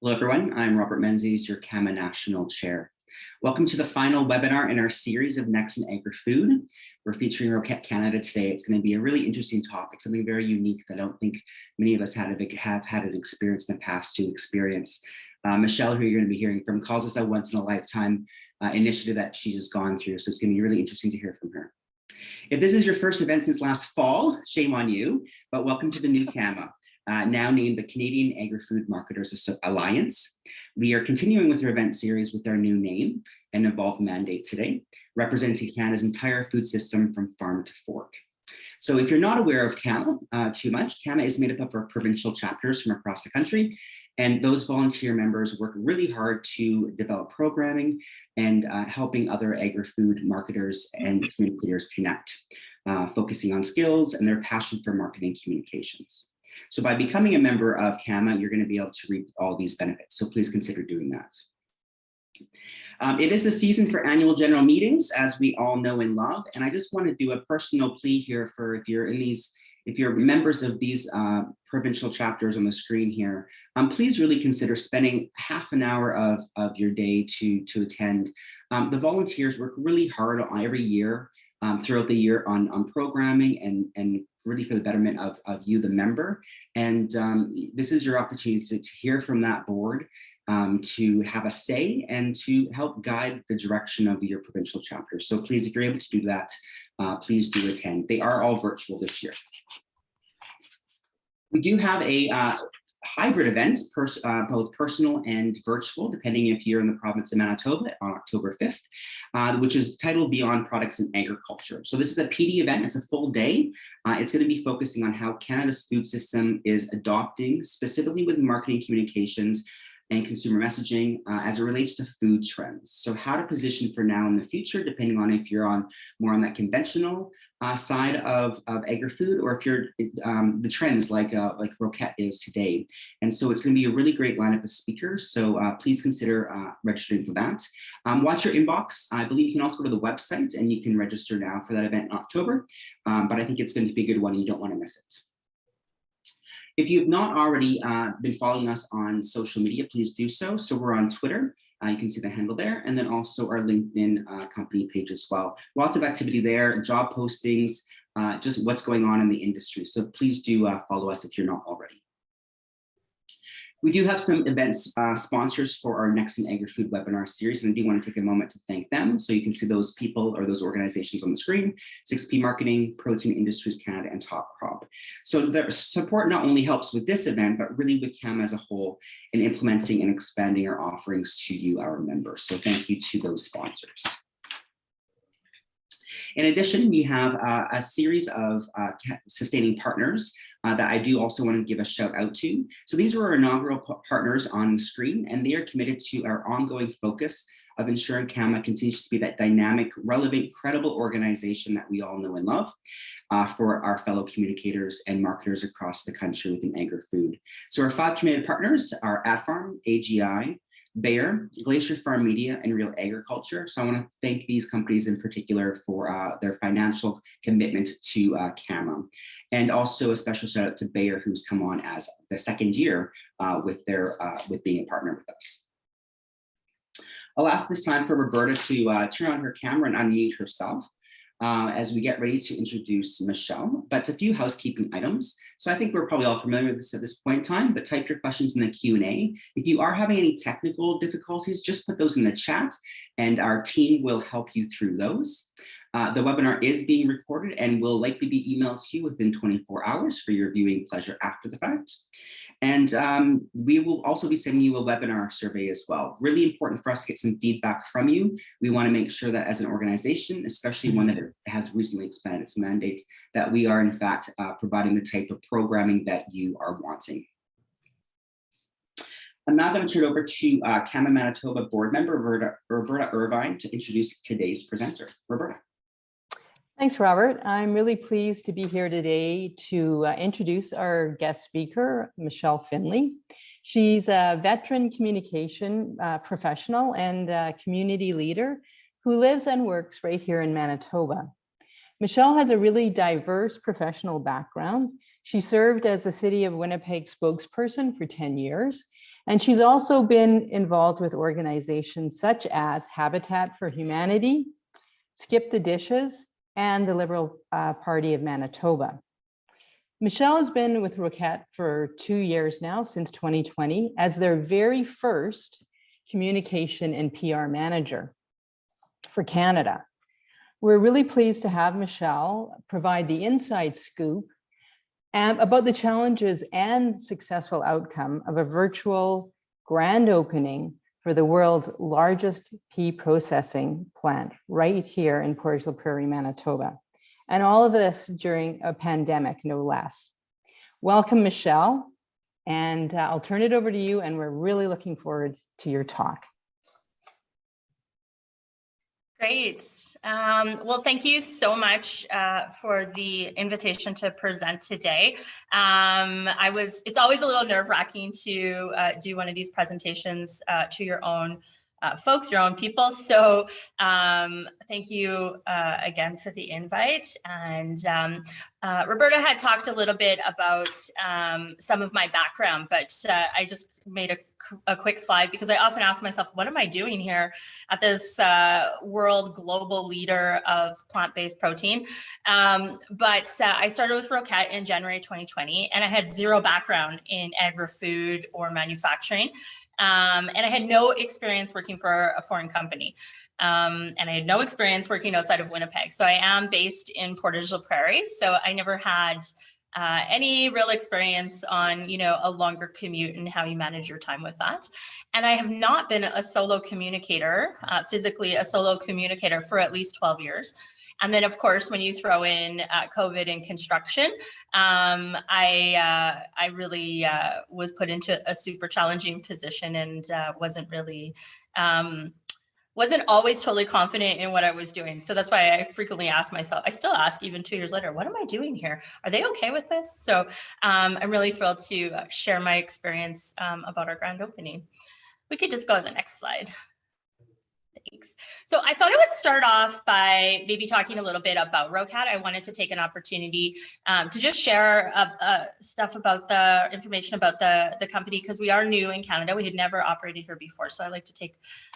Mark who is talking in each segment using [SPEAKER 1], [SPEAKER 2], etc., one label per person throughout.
[SPEAKER 1] Hello, everyone. I'm Robert Menzies, your CAMA National Chair. Welcome to the final webinar in our series of Next in Agri-Food. We're featuring Roquette Canada today. It's going to be a really interesting topic, something very unique that I don't think many of us have had an experience in the past to experience. Michelle, who you're going to be hearing from, calls this a once-in-a-lifetime initiative that she's just gone through. So it's going to be really interesting to hear from her. If this is your first event since last fall, shame on you, but welcome to the new CAMA. Now named the Canadian Agri-Food Marketers Alliance. We are continuing with our event series with our new name and evolved mandate today, representing Canada's entire food system from farm to fork. So if you're not aware of CAMA too much, CAMA is made up of our provincial chapters from across the country, and those volunteer members work really hard to develop programming and helping other agri-food marketers and communicators connect, focusing on skills and their passion for marketing communications. So by becoming a member of CAMA, you're going to be able to reap all these benefits. So please consider doing that. It is the season for annual general meetings, as we all know and love. And I just want to do a personal plea here for if you're members of these provincial chapters on the screen here, please really consider spending half an hour of your day to attend. The volunteers work really hard every year throughout the year on programming and really for the betterment of you, the member. And this is your opportunity to hear from that board, to have a say and to help guide the direction of your provincial chapter. So please, if you're able to do that, please do attend. They are all virtual this year. We do have a hybrid events, both personal and virtual, depending if you're in the province of Manitoba on October 5th, which is titled Beyond Products in Agriculture. So this is a PD event, it's a full day. It's going to be focusing on how Canada's food system is adopting, specifically with marketing communications and consumer messaging as it relates to food trends. So how to position for now and the future, depending on if you're more on that conventional side of agri-food, or if you're the trends like Roquette is today. And so it's going to be a really great lineup of speakers. So please consider registering for that. Watch your inbox. I believe you can also go to the website and you can register now for that event in October. But I think it's going to be a good one and you don't want to miss it. If you have not already been following us on social media, please do so. So we're on Twitter. You can see the handle there, and then also our LinkedIn company page as well. Lots of activity there, job postings, just what's going on in the industry. So please do follow us if you're not already. We do have some events sponsors for our Next in Agri-Food webinar series, and I do want to take a moment to thank them. So you can see those people or those organizations on the screen: 6P Marketing, Protein Industries Canada, and Top Crop. So their support not only helps with this event, but really with CAMA as a whole in implementing and expanding our offerings to you, our members. So thank you to those sponsors. In addition, we have a series of sustaining partners that I do also want to give a shout out to. So these are our inaugural partners on the screen, and they are committed to our ongoing focus of ensuring CAMA continues to be that dynamic, relevant, credible organization that we all know and love for our fellow communicators and marketers across the country within agri-food. So our 5 committed partners are AdFarm, AGI, Bayer, Glacier Farm Media, and Real Agriculture. So I want to thank these companies in particular for their financial commitment to CAMA. And also a special shout out to Bayer, who's come on as the second year with being a partner with us. I'll ask this time for Roberta to turn on her camera and unmute herself as we get ready to introduce Michelle, but a few housekeeping items. So I think we're probably all familiar with this at this point in time, but type your questions in the Q&A. If you are having any technical difficulties, just put those in the chat and our team will help you through those. The webinar is being recorded and will likely be emailed to you within 24 hours for your viewing pleasure after the fact. And we will also be sending you a webinar survey as well. Really important for us to get some feedback from you. We want to make sure that as an organization, especially one that has recently expanded its mandate, that we are in fact providing the type of programming that you are wanting. I'm now going to turn it over to CAMA Manitoba board member Roberta Irvine to introduce today's presenter. Roberta.
[SPEAKER 2] Thanks, Robert. I'm really pleased to be here today to introduce our guest speaker, Michelle Finley. She's a veteran communication professional and community leader who lives and works right here in Manitoba. Michelle has a really diverse professional background. She served as the City of Winnipeg spokesperson for 10 years And she's also been involved with organizations such as Habitat for Humanity, Skip the Dishes, and the Liberal Party of Manitoba. Michelle has been with Roquette for 2 years now, since 2020, as their very first communication and PR manager for Canada. We're really pleased to have Michelle provide the inside scoop about the challenges and successful outcome of a virtual grand opening for the world's largest pea processing plant right here in Portage la Prairie, Manitoba. And all of this during a pandemic, no less. Welcome, Michelle, and I'll turn it over to you, and we're really looking forward to your talk.
[SPEAKER 3] Great. Well, thank you so much for the invitation to present today. It's always a little nerve-wracking to do one of these presentations to your own folks, your own people. So thank you again for the invite. And Roberta had talked a little bit about some of my background, but I just made a quick slide because I often ask myself, what am I doing here at this world global leader of plant-based protein? But I started with Roquette in January 2020, and I had zero background in agri-food or manufacturing. And I had no experience working for a foreign company. And I had no experience working outside of Winnipeg. So I am based in Portage la Prairie. So I never had any real experience on, a longer commute and how you manage your time with that. And I have not been a solo communicator, physically a solo communicator for at least 12 years. And then, of course, when you throw in COVID and construction, I really was put into a super challenging position and wasn't always totally confident in what I was doing. So that's why I frequently ask myself, I still ask even 2 years later, what am I doing here? Are they okay with this? So I'm really thrilled to share my experience about our grand opening. We could just go to the next slide. Thanks. So I thought I would start off by maybe talking a little bit about Roquette. I wanted to take an opportunity to just share stuff about the information about the company, because we are new in Canada. We had never operated here before. So I'd like to take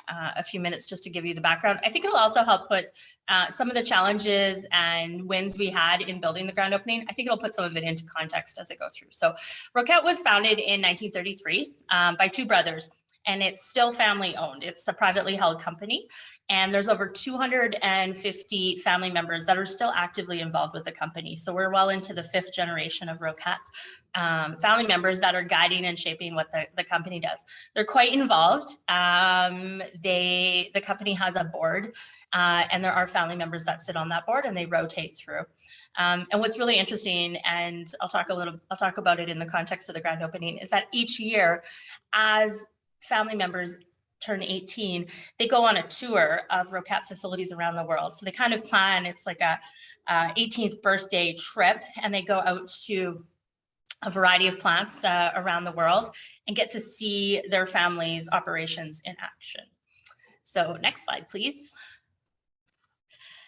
[SPEAKER 3] a few minutes just to give you the background. I think it'll also help put some of the challenges and wins we had in building the grand opening. I think it'll put some of it into context as I go through. So Roquette was founded in 1933 by two brothers. And it's still family owned. It's a privately held company. And there's over 250 family members that are still actively involved with the company. So we're well into the 5th generation of Roquette family members that are guiding and shaping what the company does. They're quite involved. The company has a board and there are family members that sit on that board and they rotate through. And what's really interesting, and I'll talk about it in the context of the grand opening, is that each year as family members turn 18, they go on a tour of Roquette facilities around the world. So they kind of plan, it's like a 18th birthday trip, and they go out to a variety of plants around the world and get to see their family's operations in action. So next slide, please.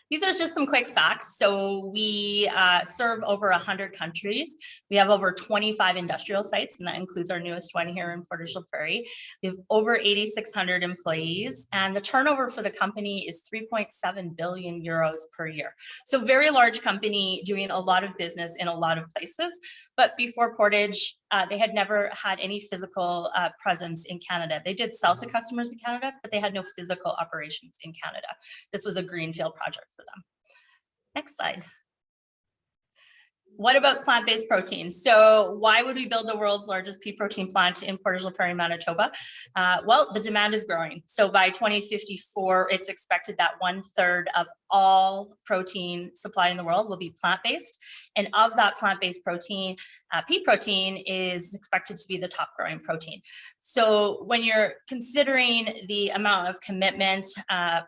[SPEAKER 3] These are just some quick facts. So we serve over 100 countries. We have over 25 industrial sites, and that includes our newest one here in Portage la Prairie. We have over 8,600 employees, and the turnover for the company is 3.7 billion euros per year. So very large company doing a lot of business in a lot of places. But before Portage, they had never had any physical presence in Canada. They did sell to customers in Canada, but they had no physical operations in Canada. This was a greenfield project for them. Next slide. What about plant-based proteins? So why would we build the world's largest pea protein plant in Portage la Prairie, Manitoba? Well, the demand is growing. So by 2054, it's expected that 1/3 of all protein supply in the world will be plant-based. And of that plant-based protein, pea protein is expected to be the top growing protein. So when you're considering the amount of commitment,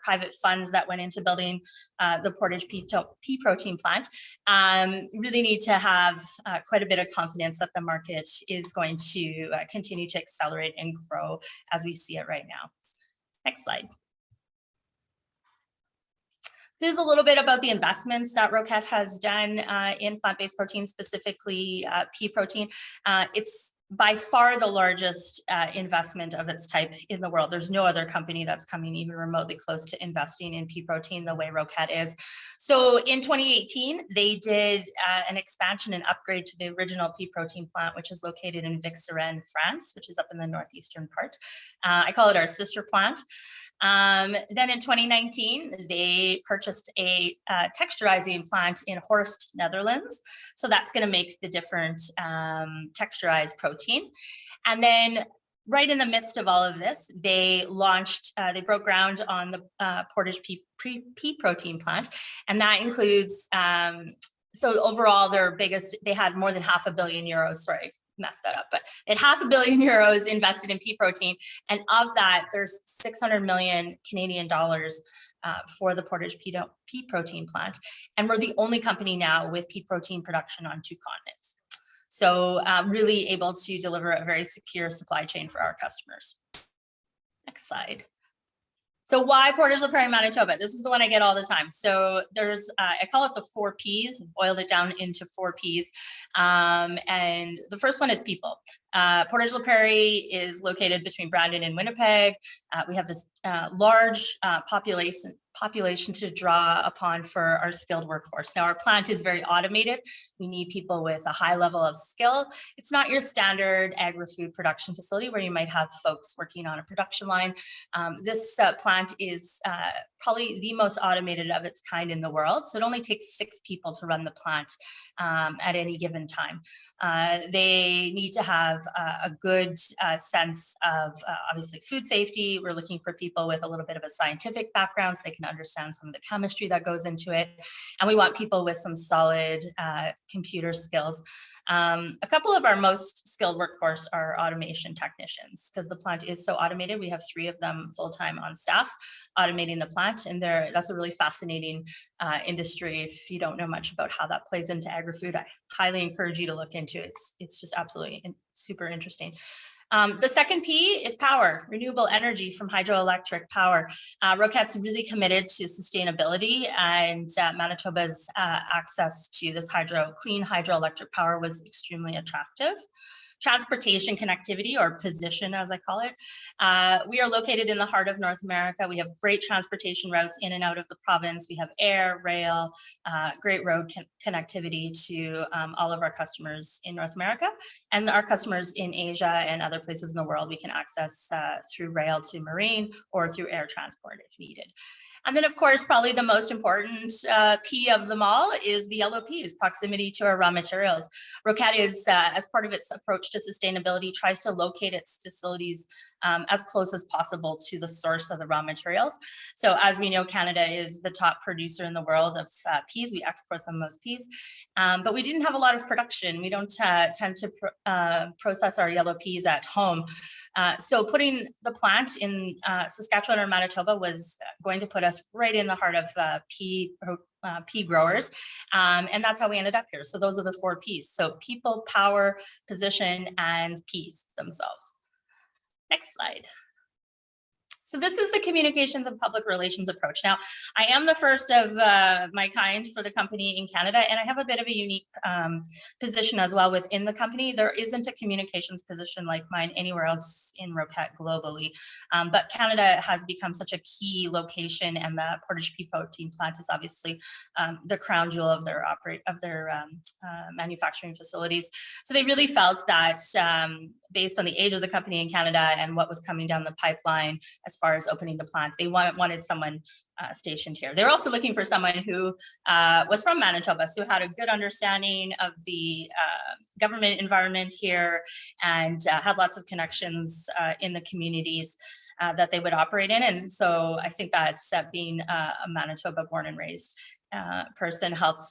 [SPEAKER 3] private funds that went into building the Portage pea protein plant, really need to have quite a bit of confidence that the market is going to continue to accelerate and grow as we see it right now. Next slide. There's a little bit about the investments that Roquette has done in plant-based protein, specifically pea protein. It's by far the largest investment of its type in the world. There's no other company that's coming even remotely close to investing in pea protein the way Roquette is. So in 2018, they did an expansion and upgrade to the original pea protein plant, which is located in Vic-sur-Seine, France, which is up in the northeastern part. I call it our sister plant. Then in 2019, they purchased a texturizing plant in Horst, Netherlands. So that's going to make the different texturized protein. And then right in the midst of all of this, they launched, they broke ground on the Portage pea protein plant. And that includes, so overall their biggest, they had more than €500 million, sorry, messed that up, but it €500 million invested in pea protein. And of that, there's 600 million Canadian dollars for the Portage pea protein plant. And we're the only company now with pea protein production on 2 continents. So really able to deliver a very secure supply chain for our customers. Next slide. So why Portage La Prairie, Manitoba? This is the one I get all the time. So there's, I call it the 4 Ps, boiled it down into 4 Ps. And the first one is people. Portage La Prairie is located between Brandon and Winnipeg. We have this large population to draw upon for our skilled workforce. Now our plant is very automated. We need people with a high level of skill. It's not your standard agri-food production facility where you might have folks working on a production line. This plant is probably the most automated of its kind in the world. So it only takes 6 people to run the plant at any given time. They need to have a good sense of obviously food safety. We're looking for people with a little bit of a scientific background so they can understand some of the chemistry that goes into it. And we want people with some solid computer skills. A couple of our most skilled workforce are automation technicians because the plant is so automated. We have 3 of them full-time on staff automating the plant. And that's a really fascinating industry. If you don't know much about how that plays into agri-food, I highly encourage you to look into it. It's just absolutely super interesting. The second P is power, renewable energy from hydroelectric power. Roquette's really committed to sustainability, and Manitoba's access to this clean hydroelectric power was extremely attractive. Transportation connectivity, or position as I call it. We are located in the heart of North America. We have great transportation routes in and out of the province. We have air, rail, great road connectivity to all of our customers in North America, and our customers in Asia and other places in the world we can access through rail to marine or through air transport if needed. And then, of course, probably the most important P of them all is the yellow Ps, proximity to our raw materials. Roquette is, as part of its approach to sustainability, tries to locate its facilities as close as possible to the source of the raw materials. So as we know, Canada is the top producer in the world of peas. We export the most peas, but we didn't have a lot of production. We don't tend to process our yellow peas at home. So putting the plant in Saskatchewan or Manitoba was going to put us right in the heart of pea growers. And that's how we ended up here. So those are the 4 Ps. So people, power, position, and peas themselves. Next slide. So this is the communications and public relations approach. Now, I am the first of my kind for the company in Canada, and I have a bit of a unique position as well within the company. There isn't a communications position like mine anywhere else in Roquette globally, but Canada has become such a key location, and the Portage pea protein plant is obviously the crown jewel of their manufacturing facilities. So they really felt that based on the age of the company in Canada and what was coming down the pipeline as far as opening the plant, they wanted someone stationed here. They're also looking for someone who was from Manitoba, so who had a good understanding of the government environment here and had lots of connections in the communities that they would operate in. And so I think that being a Manitoba born and raised person helped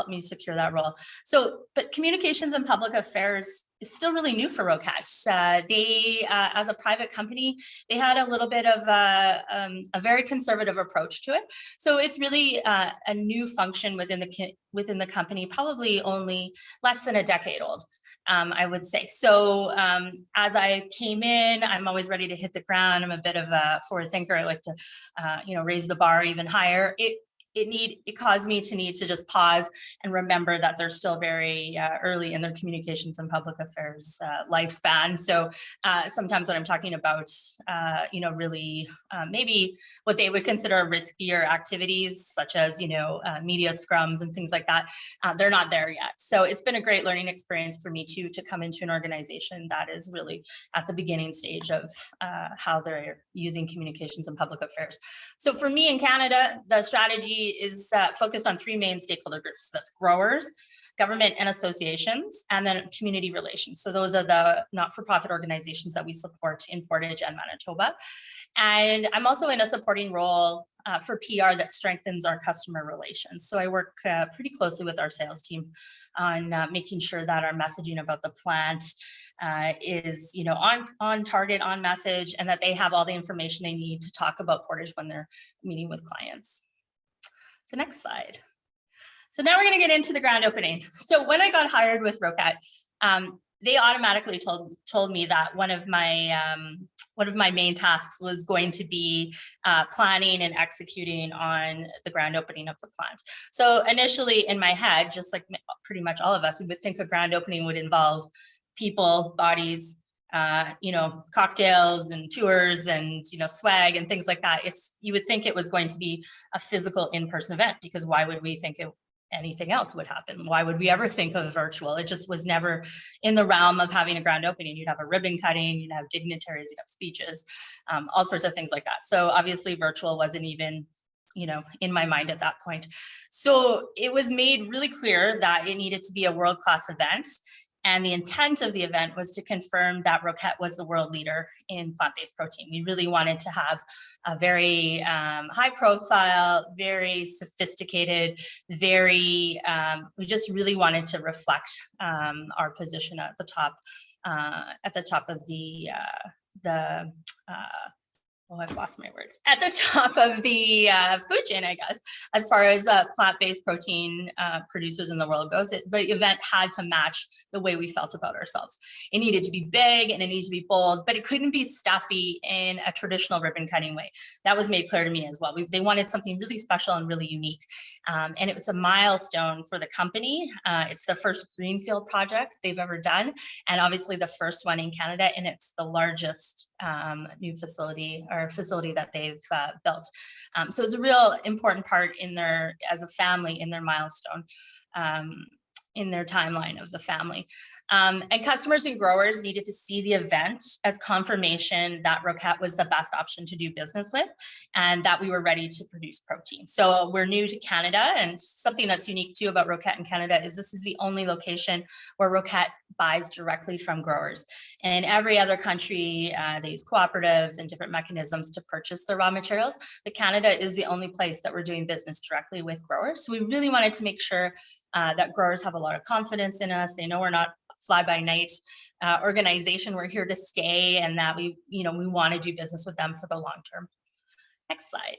[SPEAKER 3] me secure that role. So, but communications and public affairs is still really new for Roquette. They, as a private company, they had a little bit of a very conservative approach to it. So it's really a new function within the company, probably only less than a decade old. I would say. So as I came in, I'm always ready to hit the ground. I'm a bit of a forward thinker. I like to, raise the bar even higher. it caused me to need to just pause and remember that they're still very early in their communications and public affairs lifespan. So sometimes when I'm talking about, really maybe what they would consider riskier activities, such as, media scrums and things like that, they're not there yet. So it's been a great learning experience for me too, to come into an organization that is really at the beginning stage of how they're using communications and public affairs. So for me in Canada, the strategy is focused on three main stakeholder groups. That's growers, government and associations, and then community relations. So those are the not-for-profit organizations that we support in Portage and Manitoba. And I'm also in a supporting role for PR that strengthens our customer relations. So I work pretty closely with our sales team on making sure that our messaging about the plant is, on target, on message, and that they have all the information they need to talk about Portage when they're meeting with clients. So next slide. So now we're going to get into the grand opening. So when I got hired with Roquette, they automatically told me that one of my main tasks was going to be planning and executing on the grand opening of the plant. So initially in my head, just like pretty much all of us, we would think a grand opening would involve people, bodies, cocktails and tours and, swag and things like that. You would think it was going to be a physical in-person event, because why would we think anything else would happen? Why would we ever think of virtual? It just was never in the realm of having a grand opening. You'd have a ribbon cutting, you'd have dignitaries, you'd have speeches, all sorts of things like that. So obviously virtual wasn't even, in my mind at that point. So it was made really clear that it needed to be a world-class event. And the intent of the event was to confirm that Roquette was the world leader in plant-based protein. We really wanted to have a very high profile, very sophisticated, we just really wanted to reflect our position at the top of I've lost my words. At the top of the food chain, I guess, as far as plant-based protein producers in the world goes, the event had to match the way we felt about ourselves. It needed to be big and it needed to be bold, but it couldn't be stuffy in a traditional ribbon cutting way. That was made clear to me as well. They wanted something really special and really unique. And it was a milestone for the company. It's the first greenfield project they've ever done, and obviously the first one in Canada, and it's the largest new facility that they've built. So it's a real important part as a family, in their milestone, in their timeline of the family. And customers and growers needed to see the event as confirmation that Roquette was the best option to do business with, and that we were ready to produce protein. So we're new to Canada, and something that's unique too about Roquette in Canada is this is the only location where Roquette buys directly from growers. In every other country, they use cooperatives and different mechanisms to purchase the raw materials, but Canada is the only place that we're doing business directly with growers. So we really wanted to make sure that growers have a lot of confidence in us. They know we're not a fly-by-night organization. We're here to stay, and that we want to do business with them for the long term. Next slide.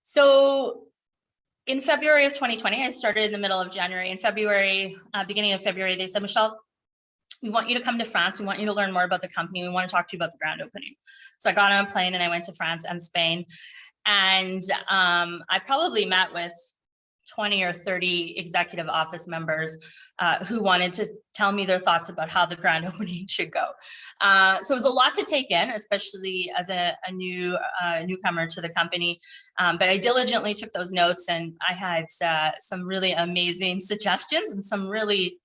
[SPEAKER 3] So in February of 2020, I started in the middle of January. In February, beginning of February, they said, Michelle, we want you to come to France. We want you to learn more about the company. We want to talk to you about the grand opening. So I got on a plane and I went to France and Spain. And I probably met with 20 or 30 executive office members who wanted to tell me their thoughts about how the grand opening should go. So it was a lot to take in, especially as a newcomer to the company. But I diligently took those notes, and I had some really amazing suggestions and some really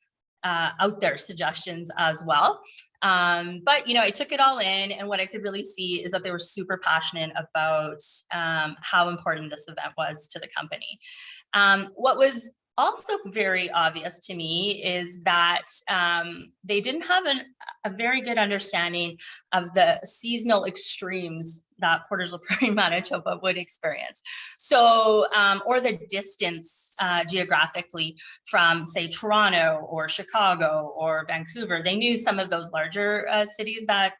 [SPEAKER 3] out there suggestions as well. But I took it all in, and what I could really see is that they were super passionate about how important this event was to the company. What was also very obvious to me is that they didn't have a very good understanding of the seasonal extremes that Portage la Prairie, Manitoba would experience. So, or the distance geographically from, say, Toronto or Chicago or Vancouver. They knew some of those larger cities that,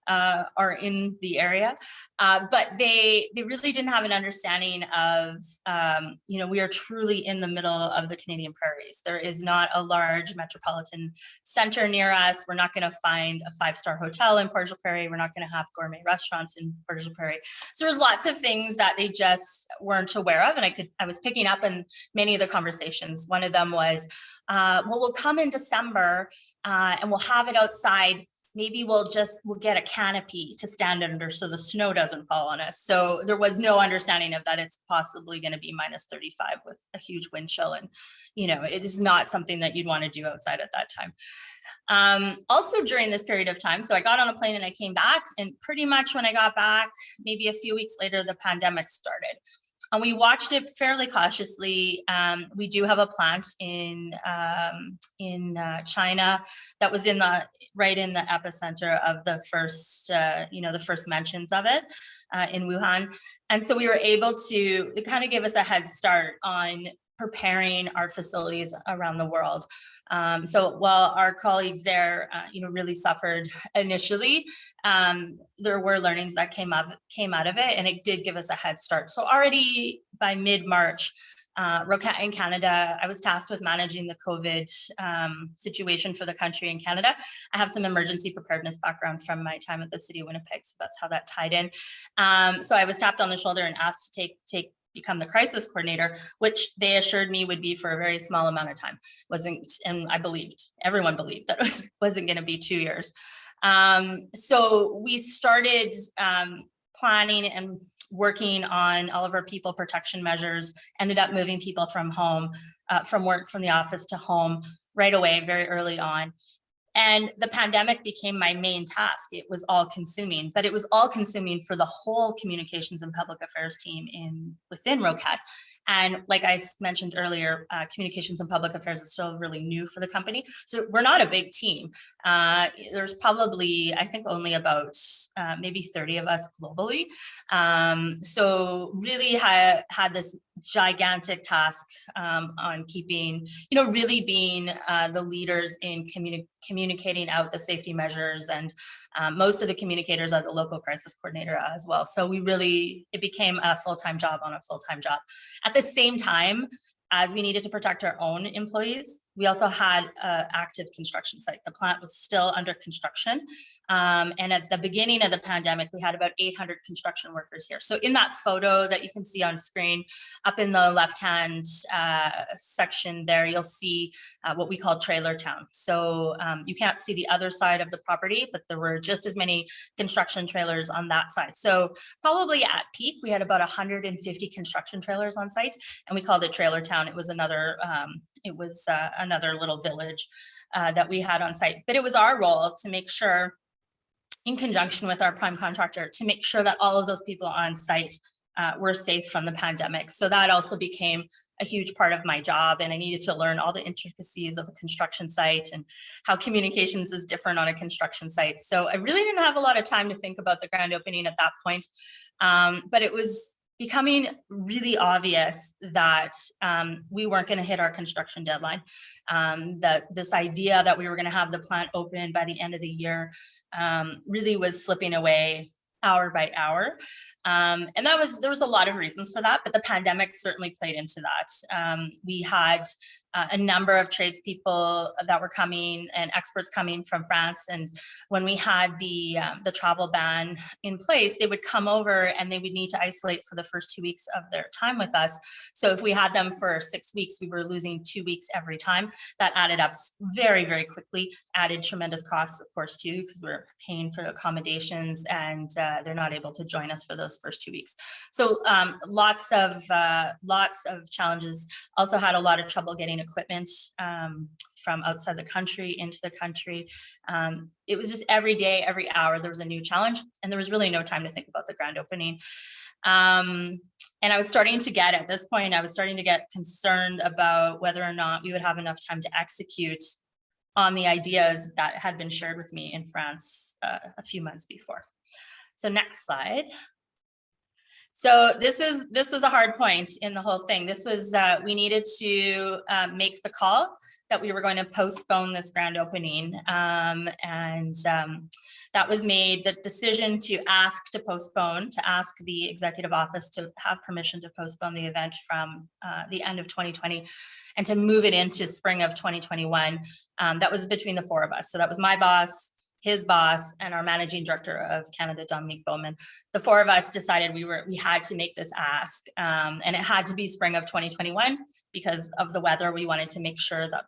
[SPEAKER 3] are in the area, but they really didn't have an understanding of, we are truly in the middle of the Canadian prairies. There is not a large metropolitan center near us. We're not going to find a 5-star hotel in Port Prairie. We're not going to have gourmet restaurants in Port Prairie. So there's lots of things that they just weren't aware of, and I was picking up in many of the conversations. One of them was, well, we'll come in December and we'll have it outside. Maybe we'll get a canopy to stand under so the snow doesn't fall on us. So there was no understanding of that. It's possibly going to be minus 35 with a huge wind chill. And, it is not something that you'd want to do outside at that time. Also during this period of time, so I got on a plane and I came back, and pretty much when I got back, maybe a few weeks later, the pandemic started. And we watched it fairly cautiously. We do have a plant in China that was right in the epicenter of the first, the first mentions of it in Wuhan. And so we were able to, it kind of gave us a head start on preparing our facilities around the world. So while our colleagues there, really suffered initially, there were learnings that came out of it, and it did give us a head start. So already by mid-March, Roquette in Canada, I was tasked with managing the COVID situation for the country in Canada. I have some emergency preparedness background from my time at the City of Winnipeg, so that's how that tied in. So I was tapped on the shoulder and asked to become the crisis coordinator, which they assured me would be for a very small amount of time. And everyone believed that it wasn't going to be 2 years. So we started planning and working on all of our people protection measures, ended up moving people from home, from the office to home right away, very early on. And the pandemic became my main task. It was all consuming, but it was all consuming for the whole communications and public affairs team within Roquette. And like I mentioned earlier, communications and public affairs is still really new for the company. So we're not a big team. There's probably, I think, only about maybe 30 of us globally. So really had this gigantic task on keeping, really being the leaders in communicating out the safety measures, and most of the communicators are the local crisis coordinator as well. So it became a full-time job on a full-time job. At the same time, as we needed to protect our own employees, we also had an active construction site. The plant was still under construction. And at the beginning of the pandemic, we had about 800 construction workers here. So in that photo that you can see on screen, up in the left-hand section there, you'll see what we call trailer town. So you can't see the other side of the property, but there were just as many construction trailers on that side. So probably at peak, we had about 150 construction trailers on site, and we called it trailer town. It was another little village that we had on site. But it was our role to make sure, in conjunction with our prime contractor, to make sure that all of those people on site were safe from the pandemic. So that also became a huge part of my job, and I needed to learn all the intricacies of a construction site and how communications is different on a construction site. So I really didn't have a lot of time to think about the grand opening at that point, but it was becoming really obvious that we weren't going to hit our construction deadline. That this idea that we were going to have the plant open by the end of the year really was slipping away hour by hour. And there was a lot of reasons for that, but the pandemic certainly played into that. We had a number of tradespeople that were coming and experts coming from France. And when we had the travel ban in place, they would come over and they would need to isolate for the first 2 weeks of their time with us. So if we had them for 6 weeks, we were losing 2 weeks every time. That added up very, very quickly, added tremendous costs, of course, too, because we're paying for accommodations, and they're not able to join us for those first 2 weeks. So lots of challenges. Also had a lot of trouble getting equipment from outside the country into the country. It was just every day, every hour, there was a new challenge, and there was really no time to think about the grand opening. And I was starting to get, at this point, concerned about whether or not we would have enough time to execute on the ideas that had been shared with me in France a few months before. So next slide. So this was a hard point in the whole thing. This was, we needed to make the call that we were going to postpone this grand opening. That was made, the decision to ask the executive office to have permission to postpone the event from the end of 2020 and to move it into spring of 2021. That was between the four of us. So that was my boss, his boss, and our managing director of Canada, Dominique Bowman. The four of us decided we had to make this ask, and it had to be spring of 2021 because of the weather. We wanted to make sure that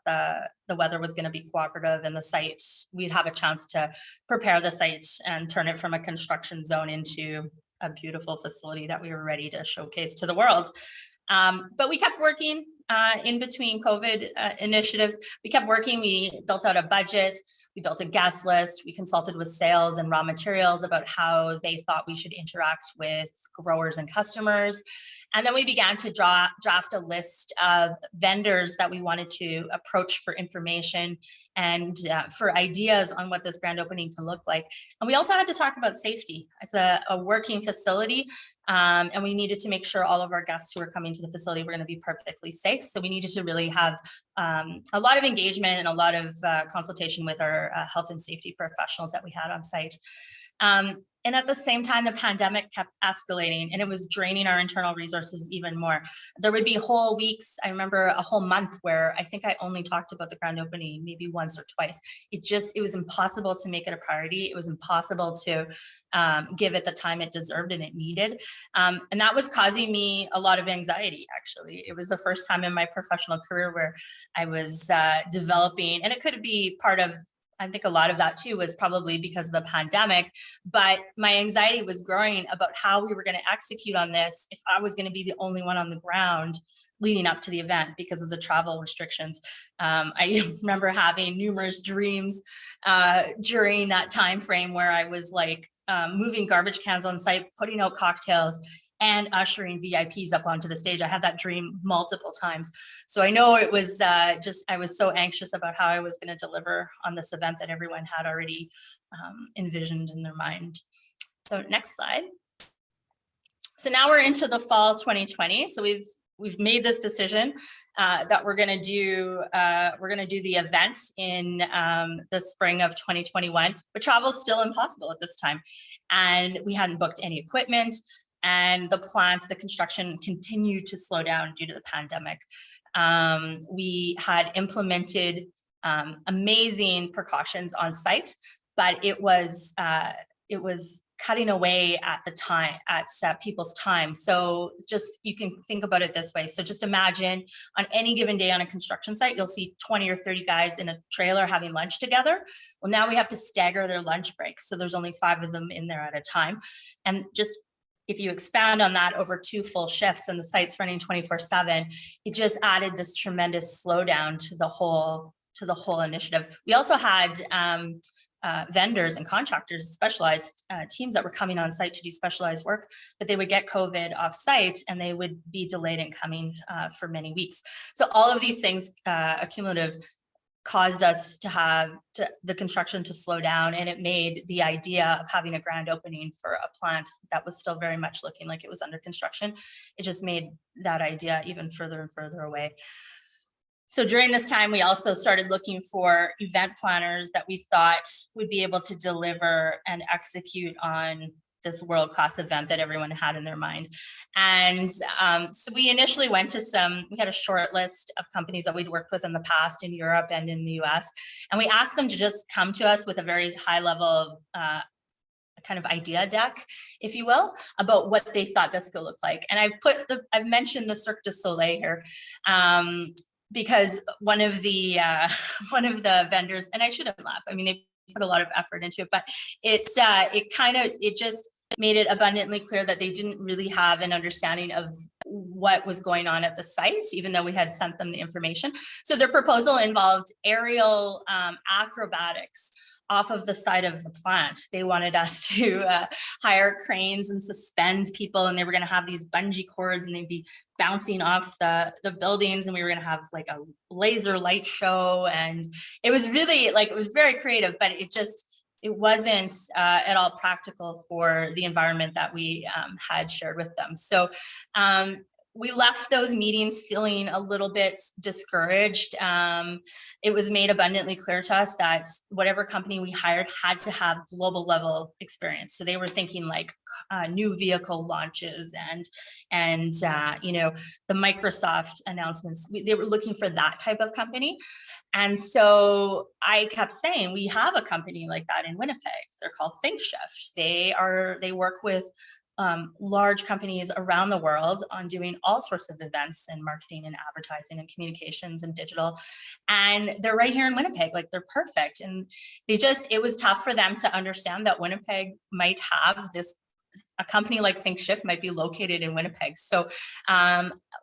[SPEAKER 3] the weather was going to be cooperative and the site, we'd have a chance to prepare the site and turn it from a construction zone into a beautiful facility that we were ready to showcase to the world. But we kept working in between COVID initiatives. We kept working. We built out a budget. We built a guest list. We consulted with sales and raw materials about how they thought we should interact with growers and customers. And then we began to draft a list of vendors that we wanted to approach for information and for ideas on what this grand opening could look like. And we also had to talk about safety. It's a working facility, and we needed to make sure all of our guests who were coming to the facility were going to be perfectly safe. So we needed to really have a lot of engagement and a lot of consultation with our health and safety professionals that we had on site. And at the same time, the pandemic kept escalating and it was draining our internal resources even more. There would be whole weeks, I remember a whole month where I think I only talked about the grand opening maybe once or twice. It was impossible to make it a priority. It was impossible to give it the time it deserved and it needed. And that was causing me a lot of anxiety, actually. It was the first time in my professional career where I was developing, and it could be part of, I think a lot of that too was probably because of the pandemic, but my anxiety was growing about how we were going to execute on this if I was going to be the only one on the ground leading up to the event because of the travel restrictions. I remember having numerous dreams during that time frame where I was like moving garbage cans on site, putting out cocktails, and ushering VIPs up onto the stage. I had that dream multiple times. So I know it was I was so anxious about how I was going to deliver on this event that everyone had already envisioned in their mind. So next slide. So now we're into the fall 2020. So we've made this decision that we're going to do the event in the spring of 2021, but travel is still impossible at this time. And we hadn't booked any equipment. And the construction continued to slow down due to the pandemic. We had implemented amazing precautions on site, but it was cutting away at the time, at people's time. So just, you can think about it this way. So just imagine on any given day on a construction site, you'll see 20 or 30 guys in a trailer having lunch together. Well, now we have to stagger their lunch breaks. So there's only 5 of them in there at a time. And just, if you expand on that over 2 full shifts and the site's running 24/7, it just added this tremendous slowdown to the whole initiative. We also had vendors and contractors, specialized teams that were coming on site to do specialized work, but they would get COVID off site and they would be delayed in coming for many weeks. So all of these things accumulative caused us to have the construction to slow down, and it made the idea of having a grand opening for a plant that was still very much looking like it was under construction, it just made that idea even further and further away. So during this time, we also started looking for event planners that we thought would be able to deliver and execute on this world-class event that everyone had in their mind. And so we initially went to we had a short list of companies that we'd worked with in the past in Europe and in the US. And we asked them to just come to us with a very high level kind of idea deck, if you will, about what they thought this could look like. And I've mentioned the Cirque du Soleil here. Because one of the vendors, and I shouldn't laugh, I mean, they put a lot of effort into it, but it just made it abundantly clear that they didn't really have an understanding of what was going on at the site, even though we had sent them the information. So their proposal involved aerial acrobatics off of the side of the plant. They wanted us to hire cranes and suspend people, and they were going to have these bungee cords and they'd be bouncing off the buildings, and we were going to have like a laser light show. And it was really like, it was very creative, but it just, it wasn't at all practical for the environment that we had shared with them. So we left those meetings feeling a little bit discouraged. It was made abundantly clear to us that whatever company we hired had to have global level experience. So they were thinking like new vehicle launches and you know, the Microsoft announcements. They were looking for that type of company. And so I kept saying, we have a company like that in Winnipeg. They're called ThinkShift. They work with large companies around the world on doing all sorts of events and marketing and advertising and communications and digital. And they're right here in Winnipeg, like they're perfect. And it was tough for them to understand that Winnipeg might have a company like ThinkShift might be located in Winnipeg. So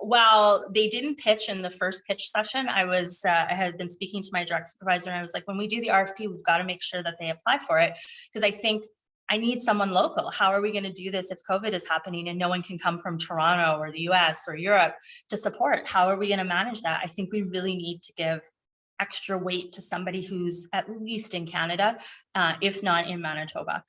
[SPEAKER 3] while they didn't pitch in the first pitch session, I had been speaking to my direct supervisor, and I was like, when we do the RFP, we've got to make sure that they apply for it, because I think I need someone local. How are we going to do this if COVID is happening and no one can come from Toronto or the US or Europe to support? How are we going to manage that? I think we really need to give extra weight to somebody who's at least in Canada, if not in Manitoba.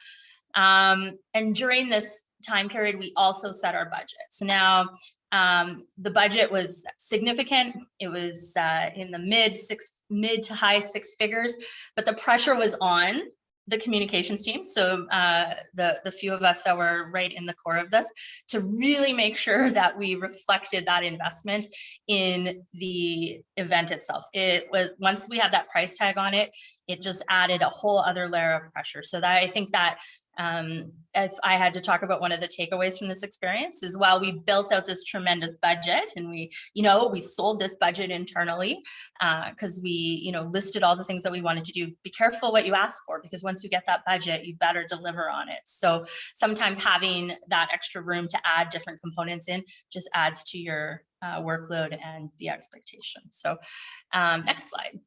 [SPEAKER 3] And during this time period, we also set our budget. So now the budget was significant. It was in the mid to high six figures, but the pressure was on the communications team. So the few of us that were right in the core of this, to really make sure that we reflected that investment in the event itself. It was, once we had that price tag on it, it just added a whole other layer of pressure. So that I think that if I had to talk about one of the takeaways from this experience, is while we built out this tremendous budget and we sold this budget internally because we, listed all the things that we wanted to do. Be careful what you ask for, because once you get that budget, you better deliver on it. So sometimes having that extra room to add different components in just adds to your workload and the expectation. So next slide.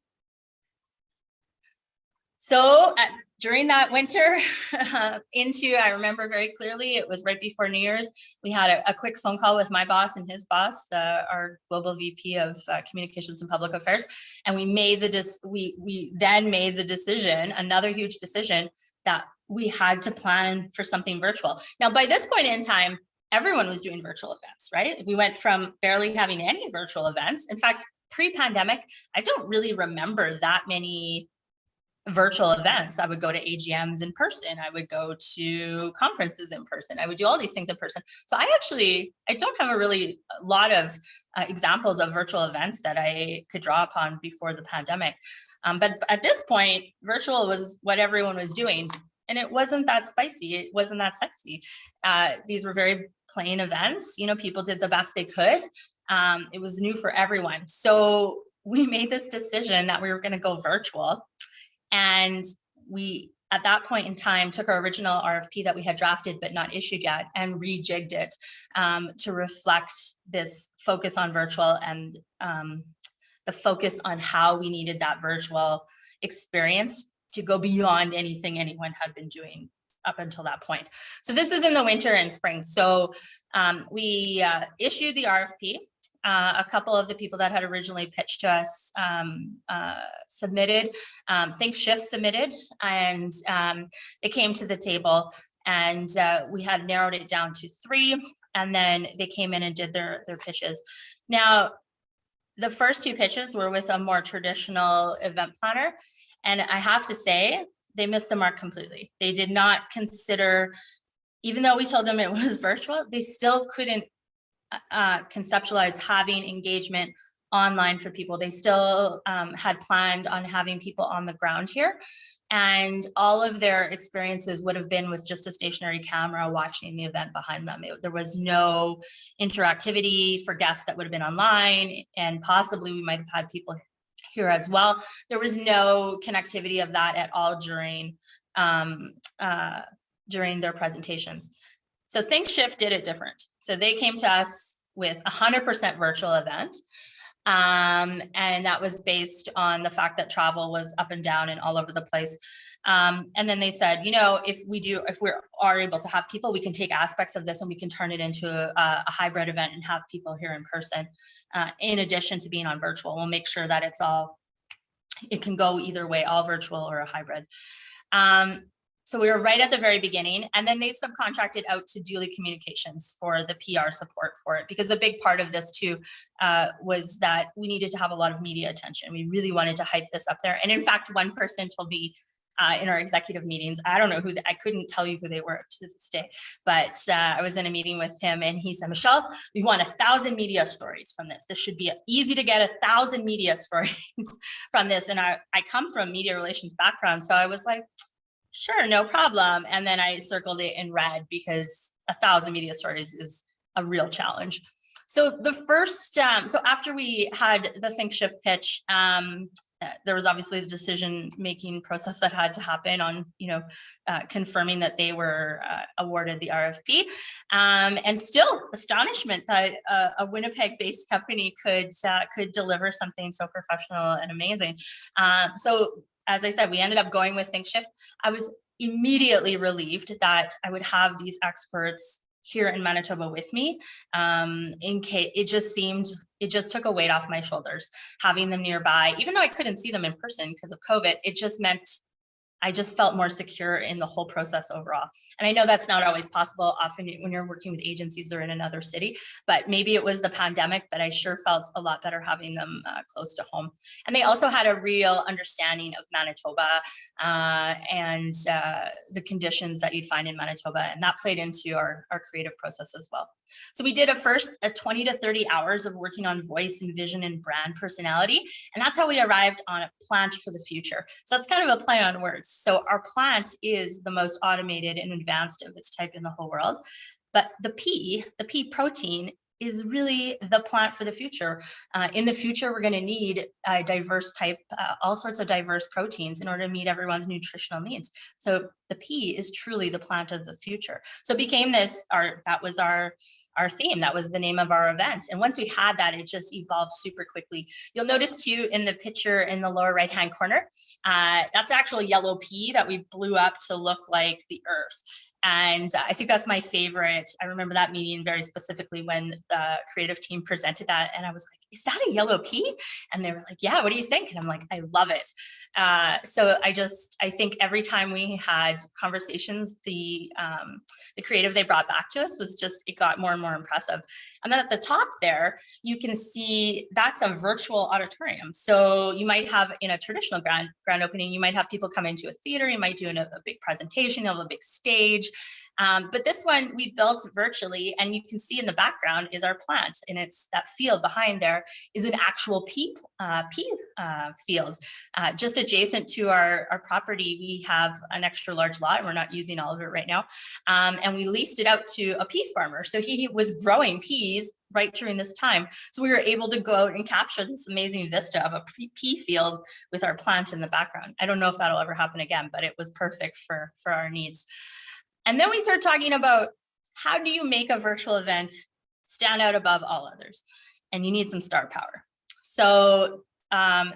[SPEAKER 3] So during that winter I remember very clearly, it was right before New Year's, we had a quick phone call with my boss and his boss, our global VP of communications and public affairs. And we then made the decision, another huge decision, that we had to plan for something virtual. Now, by this point in time, everyone was doing virtual events, right? We went from barely having any virtual events. In fact, pre-pandemic, I don't really remember that many virtual events. I would go to AGMs in person. I would go to conferences in person. I would do all these things in person. So I don't have a lot of examples of virtual events that I could draw upon before the pandemic. But at this point, virtual was what everyone was doing. And it wasn't that spicy. It wasn't that sexy. These were very plain events. People did the best they could. It was new for everyone. So we made this decision that we were going to go virtual. And we, at that point in time, took our original RFP that we had drafted but not issued yet and rejigged it to reflect this focus on virtual and the focus on how we needed that virtual experience to go beyond anything anyone had been doing up until that point. So this is in the winter and spring. So we issued the RFP. A couple of the people that had originally pitched to us submitted, ThinkShift submitted, and they came to the table, and we had narrowed it down to 3, and then they came in and did their pitches. Now, the first 2 pitches were with a more traditional event planner, and I have to say, they missed the mark completely. They did not consider, even though we told them it was virtual, they still couldn't conceptualize having engagement online for people. They still had planned on having people on the ground here, and all of their experiences would have been with just a stationary camera watching the event behind them. There was no interactivity for guests that would have been online, and possibly we might have had people here as well. There was no connectivity of that at all during their presentations. So ThinkShift did it different. So they came to us with 100% virtual event. And that was based on the fact that travel was up and down and all over the place. And then they said, if we are able to have people, we can take aspects of this and we can turn it into a hybrid event and have people here in person, in addition to being on virtual. We'll make sure that it can go either way, all virtual or a hybrid. So we were right at the very beginning, and then they subcontracted out to Duly Communications for the PR support for it, because a big part of this too was that we needed to have a lot of media attention. We really wanted to hype this up there. And in fact, one person told me in our executive meetings, I don't know who, I couldn't tell you who they were to this day, but I was in a meeting with him and he said, Michelle, we want 1,000 media stories from this. This should be easy to get 1,000 media stories from this. And I come from a media relations background. So I was like, sure, no problem. And then I circled it in red because 1,000 media stories is a real challenge. So the first, so after we had the Think Shift pitch, there was obviously the decision-making process that had to happen on, confirming that they were awarded the RFP, and still astonishment that a Winnipeg-based company could deliver something so professional and amazing. So as I said, we ended up going with Think Shift. I was immediately relieved that I would have these experts here in Manitoba with me. In case it just took a weight off my shoulders, having them nearby, even though I couldn't see them in person because of COVID. It just meant I just felt more secure in the whole process overall. And I know that's not always possible. Often when you're working with agencies, they're in another city, but maybe it was the pandemic, but I sure felt a lot better having them close to home. And they also had a real understanding of Manitoba and the conditions that you'd find in Manitoba. And that played into our creative process as well. So we did a 20 to 30 hours of working on voice and vision and brand personality. And that's how we arrived on a plant for the future. So that's kind of a play on words. So our plant is the most automated and advanced of its type in the whole world. But the pea protein is really the plant for the future. In the future, we're going to need a diverse type, all sorts of diverse proteins in order to meet everyone's nutritional needs. So the pea is truly the plant of the future. So it became that was our theme. That was the name of our event. And once we had that, it just evolved super quickly. You'll notice too in the picture in the lower right-hand corner, that's an actual yellow pea that we blew up to look like the earth. And I think that's my favorite. I remember that meeting very specifically when the creative team presented that. And I was like, is that a yellow pea? And they were like, yeah, what do you think? And I'm like, I love it. So I think every time we had conversations, the creative they brought back to us was just, it got more and more impressive. And then at the top there, you can see that's a virtual auditorium. So you might have in a traditional grand opening, you might have people come into a theater, you might do a big presentation, you have a big stage. But this one we built virtually, and you can see in the background is our plant, and it's that field behind there is an actual pea field. Just adjacent to our property, we have an extra large lot. We're not using all of it right now, and we leased it out to a pea farmer. So he was growing peas right during this time. So we were able to go out and capture this amazing vista of a pea field with our plant in the background. I don't know if that'll ever happen again, but it was perfect for our needs. And then we started talking about how do you make a virtual event stand out above all others? And you need some star power. So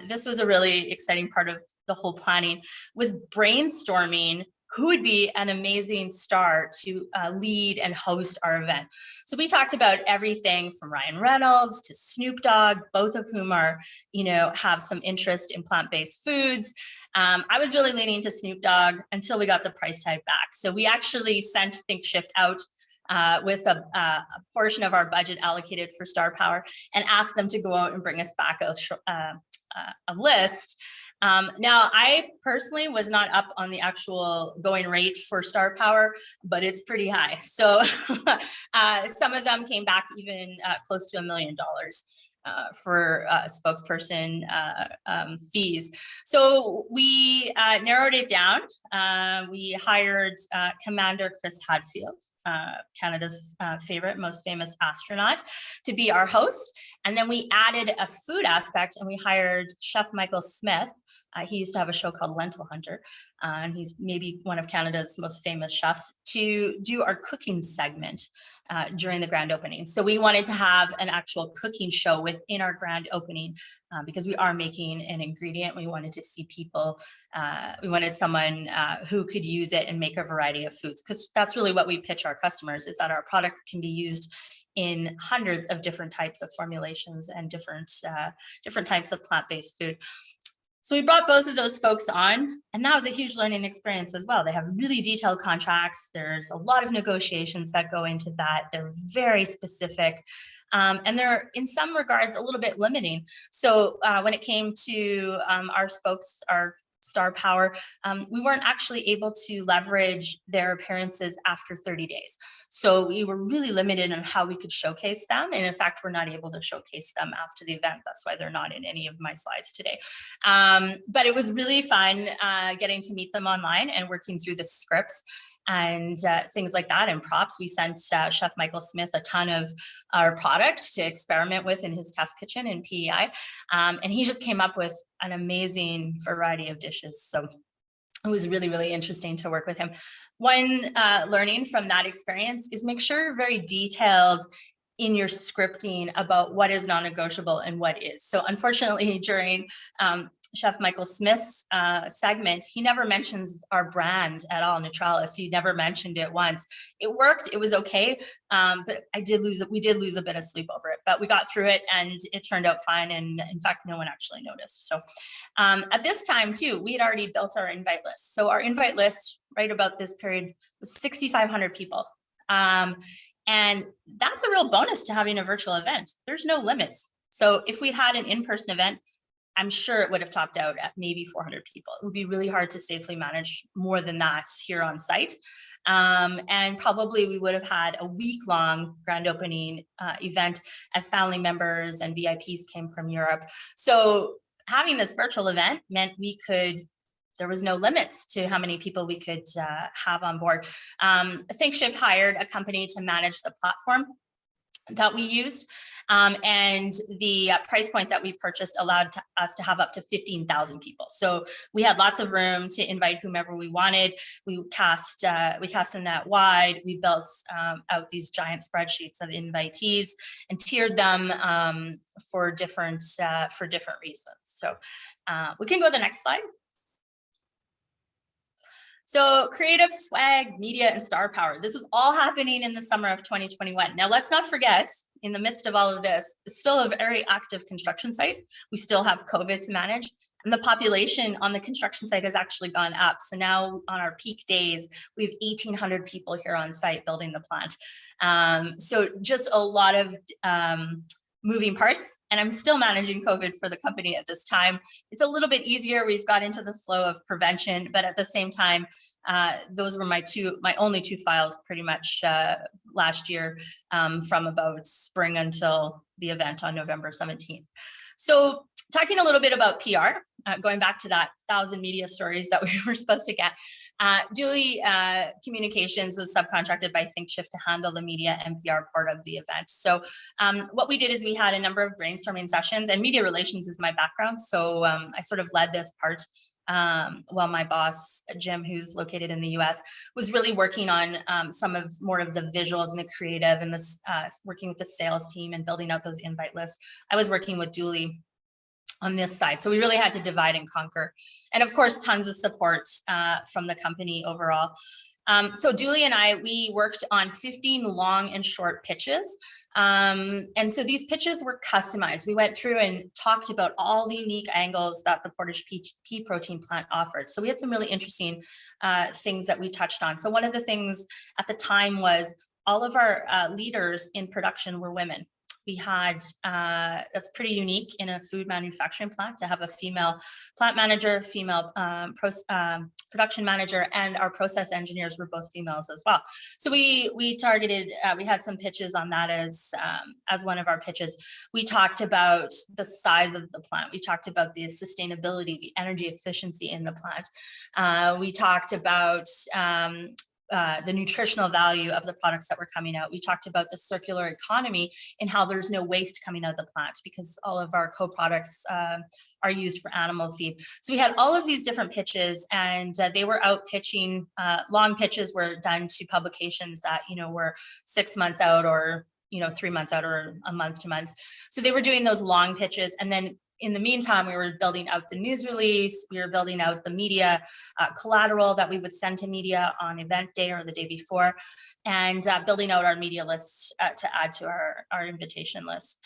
[SPEAKER 3] this was a really exciting part of the whole planning, was brainstorming who would be an amazing star to lead and host our event. So we talked about everything from Ryan Reynolds to Snoop Dogg, both of whom are, have some interest in plant-based foods. I was really leaning to Snoop Dogg until we got the price tag back. So we actually sent Think Shift out with a portion of our budget allocated for star power and asked them to go out and bring us back a list. Now, I personally was not up on the actual going rate for star power, but it's pretty high. So some of them came back even close to $1 million. For spokesperson fees. So we narrowed it down. We hired Commander Chris Hadfield, Canada's favorite, most famous astronaut, to be our host. And then we added a food aspect and we hired Chef Michael Smith. He used to have a show called Lentil Hunter, and he's maybe one of Canada's most famous chefs, to do our cooking segment during the grand opening. So we wanted to have an actual cooking show within our grand opening because we are making an ingredient. We wanted to see people, we wanted someone who could use it and make a variety of foods, because that's really what we pitch our customers, is that our products can be used in hundreds of different types of formulations and different types of plant-based food. So we brought both of those folks on, and that was a huge learning experience as well. They have really detailed contracts. There's a lot of negotiations that go into that. They're very specific, and they're in some regards a little bit limiting. So when it came to our spokes, our star power, we weren't actually able to leverage their appearances after 30 days. So we were really limited on how we could showcase them. And in fact, we're not able to showcase them after the event. That's why they're not in any of my slides today. But it was really fun getting to meet them online and working through the scripts and things like that, and props. We sent Chef Michael Smith a ton of our product to experiment with in his test kitchen in PEI. And he just came up with an amazing variety of dishes. So it was really, really interesting to work with him. One learning from that experience is make sure you're very detailed in your scripting about what is non-negotiable and what is. So unfortunately, during Chef Michael Smith's segment, he never mentions our brand at all, Neutralis. He never mentioned it once. It worked, it was okay, but we did lose a bit of sleep over it, but we got through it and it turned out fine. And in fact, no one actually noticed. So at this time too, we had already built our invite list. So our invite list right about this period was 6,500 people. And that's a real bonus to having a virtual event. There's no limits. So if we'd had an in-person event, I'm sure it would have topped out at maybe 400 people. It would be really hard to safely manage more than that here on site. And probably we would have had a week-long grand opening event as family members and VIPs came from Europe. So having this virtual event meant there was no limits to how many people we could have on board. ThinkShift hired a company to manage the platform that we used, and the price point that we purchased allowed us to have up to 15,000 people. So we had lots of room to invite whomever we wanted. We cast the net wide. We built out these giant spreadsheets of invitees and tiered them for different reasons. So we can go to the next slide. So creative, swag, media, and star power. This is all happening in the summer of 2021. Now, let's not forget, in the midst of all of this, it's still a very active construction site. We still have COVID to manage, and the population on the construction site has actually gone up. So now on our peak days, we have 1,800 people here on site building the plant. So just a lot of moving parts, and I'm still managing COVID for the company at this time. It's a little bit easier. We've got into the flow of prevention, but at the same time, those were my only two files pretty much last year, from about spring until the event on November 17th. So talking a little bit about PR, going back to that 1,000 media stories that we were supposed to get. Dooley Communications is subcontracted by ThinkShift to handle the media and PR part of the event. So what we did is we had a number of brainstorming sessions, and media relations is my background. So I sort of led this part while my boss, Jim, who's located in the US, was really working on more of the visuals and the creative and this working with the sales team and building out those invite lists. I was working with Dooley on this side. So we really had to divide and conquer. And of course, tons of support from the company overall. So Dooley and we worked on 15 long and short pitches. And so these pitches were customized. We went through and talked about all the unique angles that the Portage pea protein plant offered. So we had some really interesting things that we touched on. So one of the things at the time was all of our leaders in production were women. We had, that's pretty unique in a food manufacturing plant to have a female plant manager, female production manager, and our process engineers were both females as well. So we targeted, we had some pitches on that as one of our pitches. We talked about the size of the plant. We talked about the sustainability, the energy efficiency in the plant. We talked about the nutritional value of the products that were coming out. We talked about the circular economy and how there's no waste coming out of the plant because all of our co-products are used for animal feed. So we had all of these different pitches, and they were out pitching. Long pitches were done to publications that, were 6 months out or, 3 months out or a month to month. So they were doing those long pitches. And then in the meantime, we were building out the news release. We were building out the media collateral that we would send to media on event day or the day before, and building out our media lists to add to our invitation list.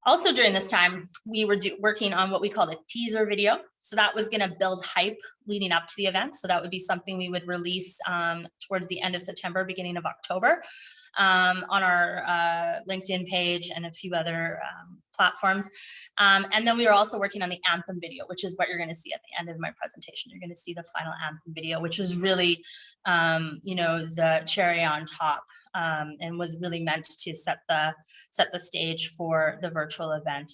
[SPEAKER 3] Also during this time, we were working on what we called a teaser video. So that was going to build hype leading up to the event. So that would be something we would release towards the end of September, beginning of October, on our LinkedIn page and a few other platforms. And then we were also working on the anthem video, which is what you're going to see at the end of my presentation. You're going to see the final anthem video, which was really, the cherry on top, and was really meant to set the stage for the virtual event.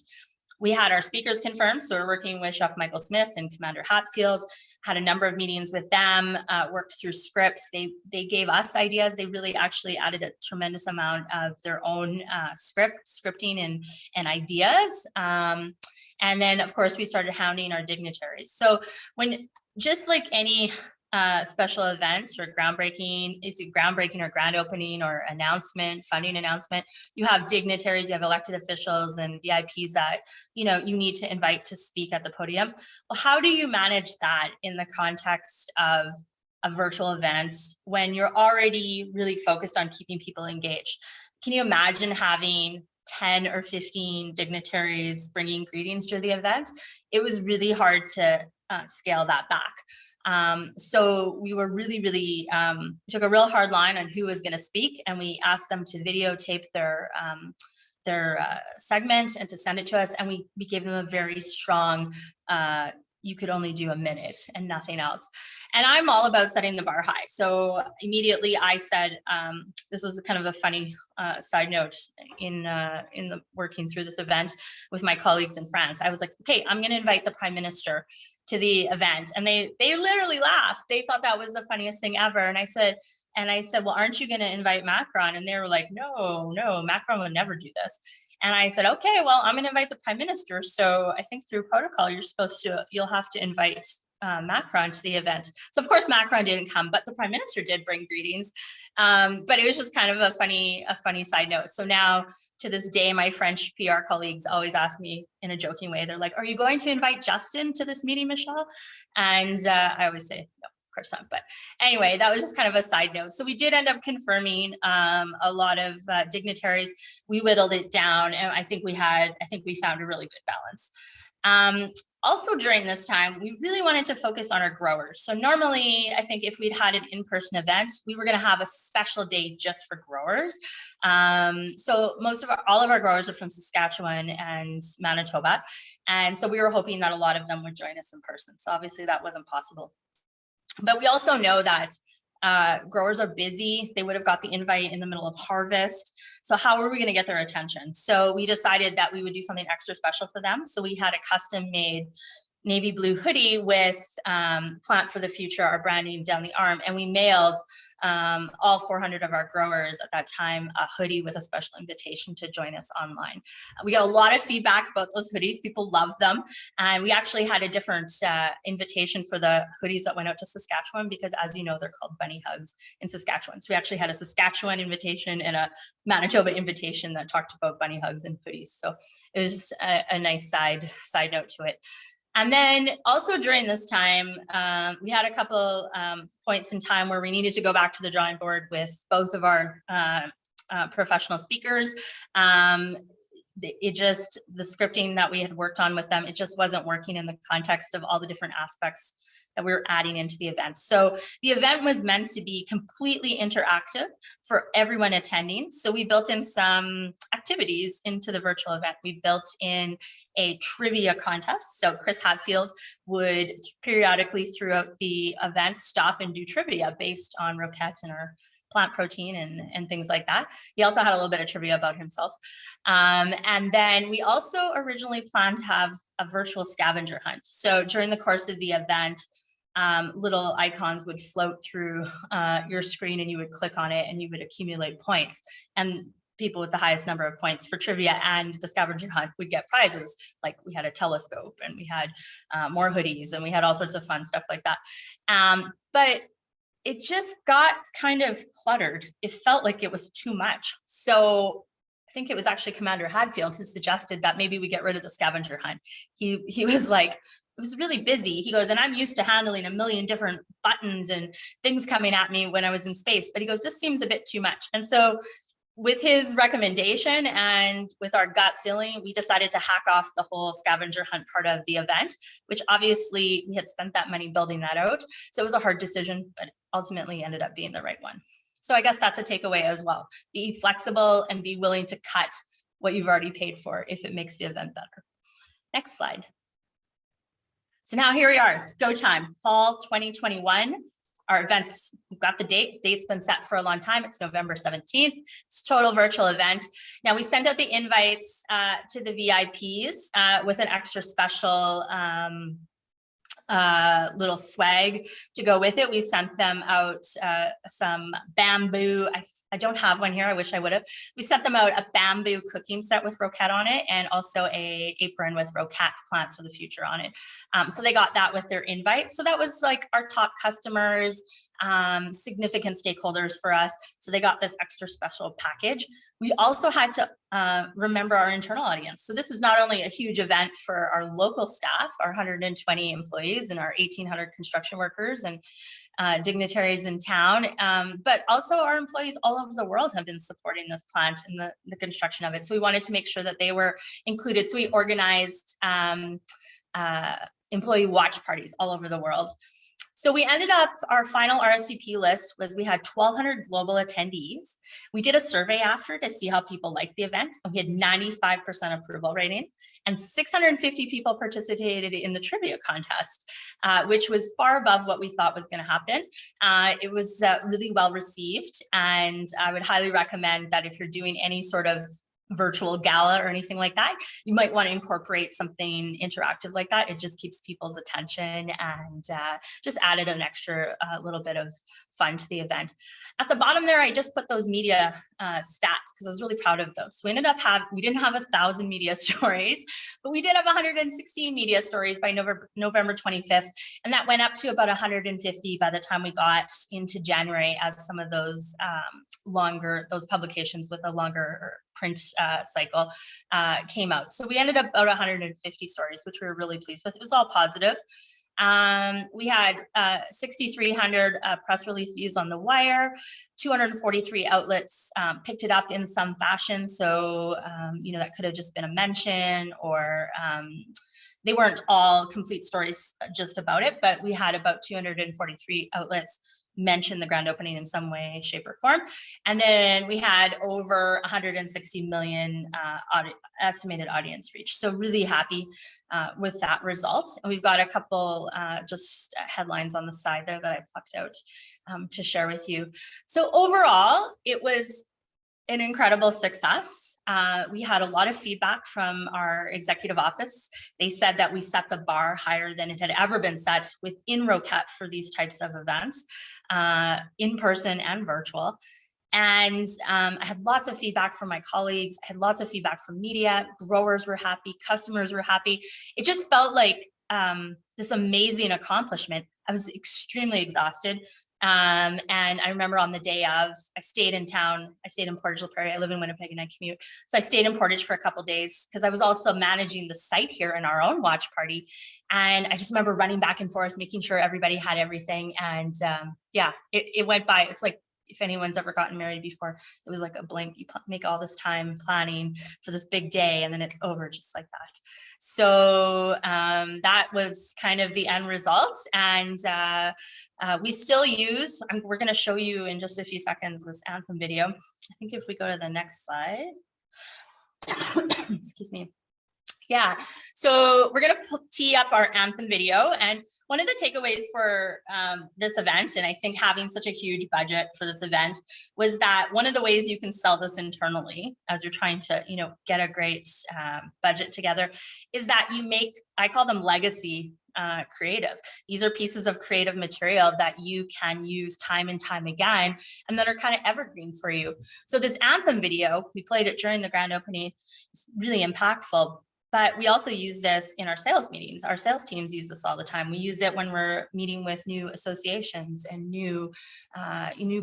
[SPEAKER 3] We had our speakers confirmed, so we're working with Chef Michael Smith and Commander Hatfield, had a number of meetings with them, worked through scripts. They gave us ideas. They really actually added a tremendous amount of their own scripting and ideas. And then, of course, we started hounding our dignitaries. So when, just like any special events or groundbreaking, is it groundbreaking or grand opening or announcement, funding announcement, you have dignitaries, you have elected officials and VIPs that, you need to invite to speak at the podium. Well, how do you manage that in the context of a virtual event when you're already really focused on keeping people engaged? Can you imagine having 10 or 15 dignitaries bringing greetings to the event? It was really hard to scale that back. So we were really, took a real hard line on who was going to speak, and we asked them to videotape their segment and to send it to us. And we gave them a very strong, you could only do a minute and nothing else. And I'm all about setting the bar high. So immediately I said, this was kind of a funny side note in the working through this event with my colleagues in France. I was like, okay, I'm going to invite the Prime Minister to the event. And they literally laughed. They thought that was the funniest thing ever. And I said, well, aren't you going to invite Macron? And they were like, no, Macron would never do this. And I said, okay, well, I'm going to invite the Prime Minister. So I think through protocol, you'll have to invite Macron to the event. So of course, Macron didn't come, but the Prime Minister did bring greetings. But it was just kind of a funny side note. So now to this day, my French PR colleagues always ask me in a joking way, they're like, are you going to invite Justin to this meeting, Michelle? And I always say, no, of course not. But anyway, that was just kind of a side note. So we did end up confirming a lot of dignitaries. We whittled it down, and I think we found a really good balance. Also during this time, we really wanted to focus on our growers. So normally, I think if we'd had an in-person event, we were going to have a special day just for growers. So all of our growers are from Saskatchewan and Manitoba. And so we were hoping that a lot of them would join us in person. So obviously that wasn't possible. But we also know that growers are busy. They would have got the invite in the middle of harvest. So how are we going to get their attention? So we decided that we would do something extra special for them. So we had a custom made navy blue hoodie with Plant for the Future, our branding down the arm. And we mailed all 400 of our growers at that time a hoodie with a special invitation to join us online. We got a lot of feedback about those hoodies. People loved them. And we actually had a different invitation for the hoodies that went out to Saskatchewan, because as you know, they're called bunny hugs in Saskatchewan. So we actually had a Saskatchewan invitation and a Manitoba invitation that talked about bunny hugs and hoodies. So it was just a nice side note to it. And then also during this time, we had a couple points in time where we needed to go back to the drawing board with both of our professional speakers. The scripting that we had worked on with them, it just wasn't working in the context of all the different aspects that we were adding into the event. So the event was meant to be completely interactive for everyone attending. So we built in some activities into the virtual event. We built in a trivia contest. So Chris Hadfield would periodically throughout the event stop and do trivia based on Roquette and our plant protein and things like that. He also had a little bit of trivia about himself. And then we also originally planned to have a virtual scavenger hunt. So during the course of the event, little icons would float through your screen, and you would click on it and you would accumulate points. And people with the highest number of points for trivia and the scavenger hunt would get prizes. Like we had a telescope, and we had more hoodies, and we had all sorts of fun stuff like that. But it just got kind of cluttered. It felt like it was too much. So I think it was actually Commander Hadfield who suggested that maybe we get rid of the scavenger hunt. He was like, it was really busy. He goes, and I'm used to handling a million different buttons and things coming at me when I was in space. But he goes, this seems a bit too much. And so with his recommendation and with our gut feeling, we decided to hack off the whole scavenger hunt part of the event, which obviously we had spent that money building that out. So it was a hard decision, but ultimately ended up being the right one. So I guess that's a takeaway as well. Be flexible and be willing to cut what you've already paid for if it makes the event better. Next slide. So now here we are, it's go time, fall 2021. Our events, we've got the date's been set for a long time. It's November 17th. It's a total virtual event. Now we send out the invites to the VIPs with an extra special little swag to go with it. We sent them out some bamboo. I don't have one here. I wish I would have. We sent them out a bamboo cooking set with Roquette on it, and also a apron with Roquette Plant for the Future on it. So they got that with their invite. So that was like our top customers, significant stakeholders for us. So they got this extra special package. We also had to remember our internal audience. So this is not only a huge event for our local staff, our 120 employees and our 1,800 construction workers and dignitaries in town, but also our employees all over the world have been supporting this plant and the construction of it. So we wanted to make sure that they were included. So we organized employee watch parties all over the world. So we ended up, our final RSVP list was, we had 1,200 global attendees. We did a survey after to see how people liked the event, and we had 95% approval rating, and 650 people participated in the trivia contest, which was far above what we thought was going to happen. It was really well received, and I would highly recommend that if you're doing any sort of virtual gala or anything like that, you might want to incorporate something interactive like that. It just keeps people's attention and just added an extra little bit of fun to the event. At the bottom there, I just put those media stats because I was really proud of those. So we ended up we didn't have 1,000 media stories, but we did have 116 media stories by November 25th. And that went up to about 150 by the time we got into January, as some of those those publications with a longer print cycle came out. So we ended up about 150 stories, which we were really pleased with. It was all positive. We had 6,300 press release views on The Wire, 243 outlets picked it up in some fashion. So, that could have just been a mention, or they weren't all complete stories just about it, but we had about 243 outlets mention the grand opening in some way, shape, or form. And then we had over 160 million estimated audience reach. So really happy with that result. And we've got a couple just headlines on the side there that I plucked out to share with you. So overall, it was an incredible success. We had a lot of feedback from our executive office. They said that we set the bar higher than it had ever been set within Roquette for these types of events, in person and virtual. And I had lots of feedback from my colleagues. I had lots of feedback from media. Growers were happy. Customers were happy. It just felt like this amazing accomplishment. I was extremely exhausted. And I remember on the day of, I stayed in town. I stayed in Portage La Prairie. I live in Winnipeg and I commute. So I stayed in Portage for a couple of days because I was also managing the site here in our own watch party. And I just remember running back and forth, making sure everybody had everything. And it went by. It's like, if anyone's ever gotten married before, it was like a blank. You make all this time planning for this big day, and then it's over just like that. So that was kind of the end result. And we still use, we're going to show you in just a few seconds this anthem video. I think if we go to the next slide, excuse me. Yeah, so we're going to tee up our anthem video. And one of the takeaways for this event, and I think having such a huge budget for this event, was that one of the ways you can sell this internally as you're trying to, get a great budget together, is that you make, I call them legacy creative. These are pieces of creative material that you can use time and time again, and that are kind of evergreen for you. So this anthem video, we played it during the grand opening. It's really impactful. But we also use this in our sales meetings. Our sales teams use this all the time. We use it when we're meeting with new associations, and new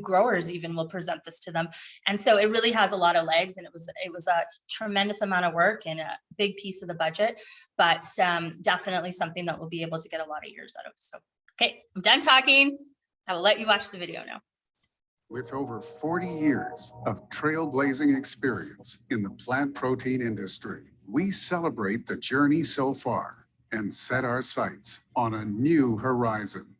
[SPEAKER 3] growers even will present this to them. And so it really has a lot of legs, and it was a tremendous amount of work and a big piece of the budget, but definitely something that we'll be able to get a lot of years out of. So, okay, I'm done talking. I will let you watch the video now.
[SPEAKER 4] With over 40 years of trailblazing experience in the plant protein industry, we celebrate the journey so far and set our sights on a new horizon.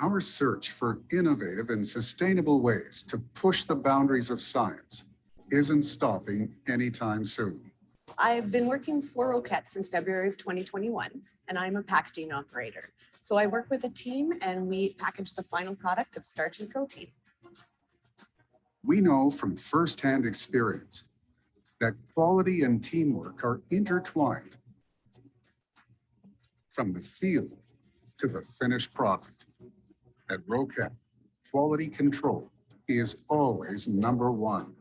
[SPEAKER 4] Our search for innovative and sustainable ways to push the boundaries of science isn't stopping anytime soon.
[SPEAKER 5] I've been working for Roquette since February of 2021, and I'm a packaging operator. So I work with a team and we package the final product of starch and protein.
[SPEAKER 4] We know from firsthand experience that quality and teamwork are intertwined from the field to the finished product. At Roquette, quality control is always number one.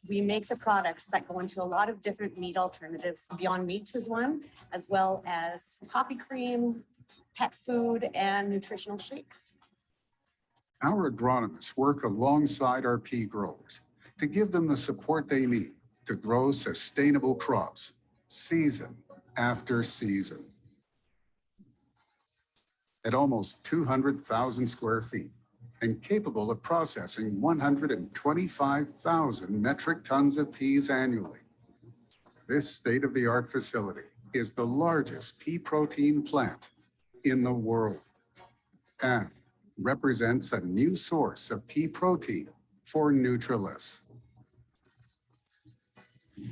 [SPEAKER 5] We make the products that go into a lot of different meat alternatives. Beyond Meat is one, as well as coffee cream, pet food, and nutritional shakes.
[SPEAKER 4] Our agronomists work alongside our pea growers to give them the support they need to grow sustainable crops season after season. At almost 200,000 square feet and capable of processing 125,000 metric tons of peas annually, this state-of-the-art facility is the largest pea protein plant in the world and represents a new source of pea protein for Nutrilis.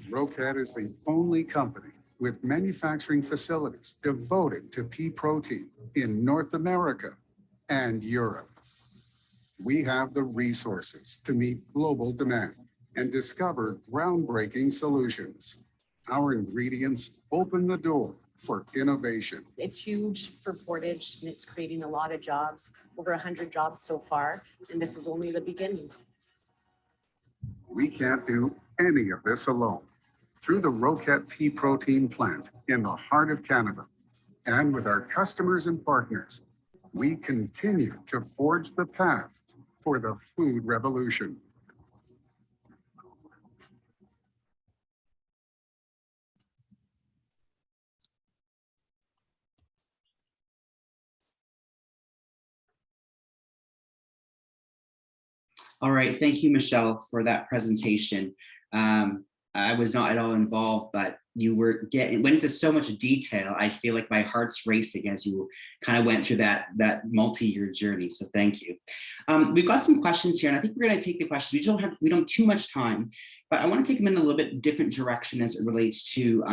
[SPEAKER 4] Roquette is the only company with manufacturing facilities devoted to pea protein in North America and Europe. We have the resources to meet global demand and discover groundbreaking solutions. Our ingredients open the door for innovation.
[SPEAKER 5] It's huge for Portage and it's creating a lot of jobs, over 100 jobs so far, and this is only the beginning.
[SPEAKER 4] We can't do any of this alone. Through the Roquette pea protein plant in the heart of Canada, and with our customers and partners, we continue to forge the path for the food revolution.
[SPEAKER 1] All right, thank you, Michelle, for that presentation. I was not at all involved, but you went into so much detail. I feel like my heart's racing as you kind of went through that multi-year journey. So thank you. We've got some questions here, and I think we're going to take the questions. We don't have too much time, but I want to take them in a little bit different direction as it relates to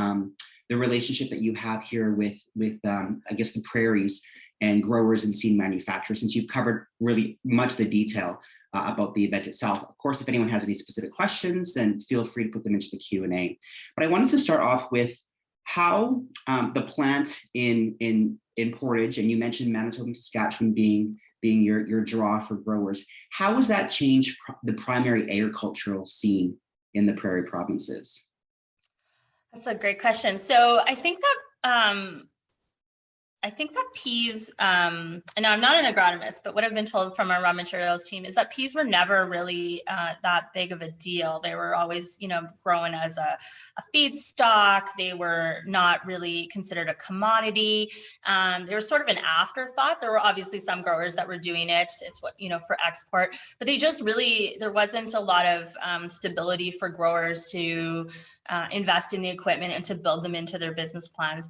[SPEAKER 1] the relationship that you have here with I guess the prairies and growers and seed manufacturers, since you've covered really much of the detail about the event itself. Of course, if anyone has any specific questions, then feel free to put them into the Q&A. But I wanted to start off with how the plant in Portage, and you mentioned Manitoba and Saskatchewan being your draw for growers. How has that changed the primary agricultural scene in the prairie provinces?
[SPEAKER 3] That's a great question. So I think that peas, and I'm not an agronomist, but what I've been told from our raw materials team is that peas were never really that big of a deal. They were always, grown as a feedstock. They were not really considered a commodity. They were sort of an afterthought. There were obviously some growers that were doing it. It's what, for export, but they just really, there wasn't a lot of stability for growers to invest in the equipment and to build them into their business plans.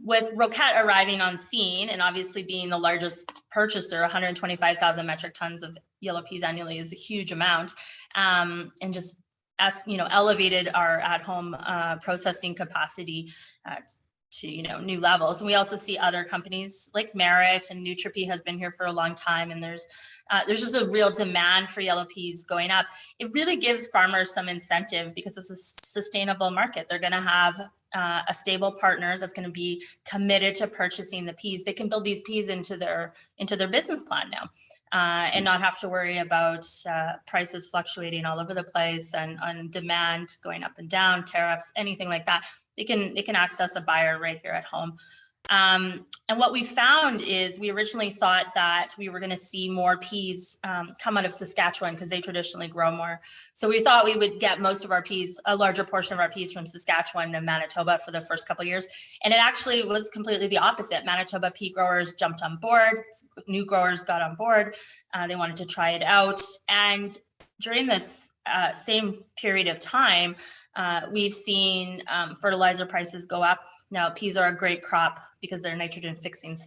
[SPEAKER 3] With Roquette arriving on scene and obviously being the largest purchaser, 125,000 metric tons of yellow peas annually is a huge amount, and just elevated our at-home processing capacity to new levels. And we also see other companies like Merit and NutriPea has been here for a long time, and there's just a real demand for yellow peas going up. It really gives farmers some incentive because it's a sustainable market. They're going to have a stable partner that's going to be committed to purchasing the peas. They can build these peas into their business plan now, and not have to worry about prices fluctuating all over the place and on demand going up and down, tariffs, anything like that. They can access a buyer right here at home. And what we found is we originally thought that we were going to see more peas come out of Saskatchewan because they traditionally grow more. So we thought we would get most of our peas, a larger portion of our peas from Saskatchewan and Manitoba for the first couple of years. And it actually was completely the opposite. Manitoba pea growers jumped on board, new growers got on board. They wanted to try it out. And during this same period of time, we've seen fertilizer prices go up. Now, peas are a great crop because they're nitrogen fixing, so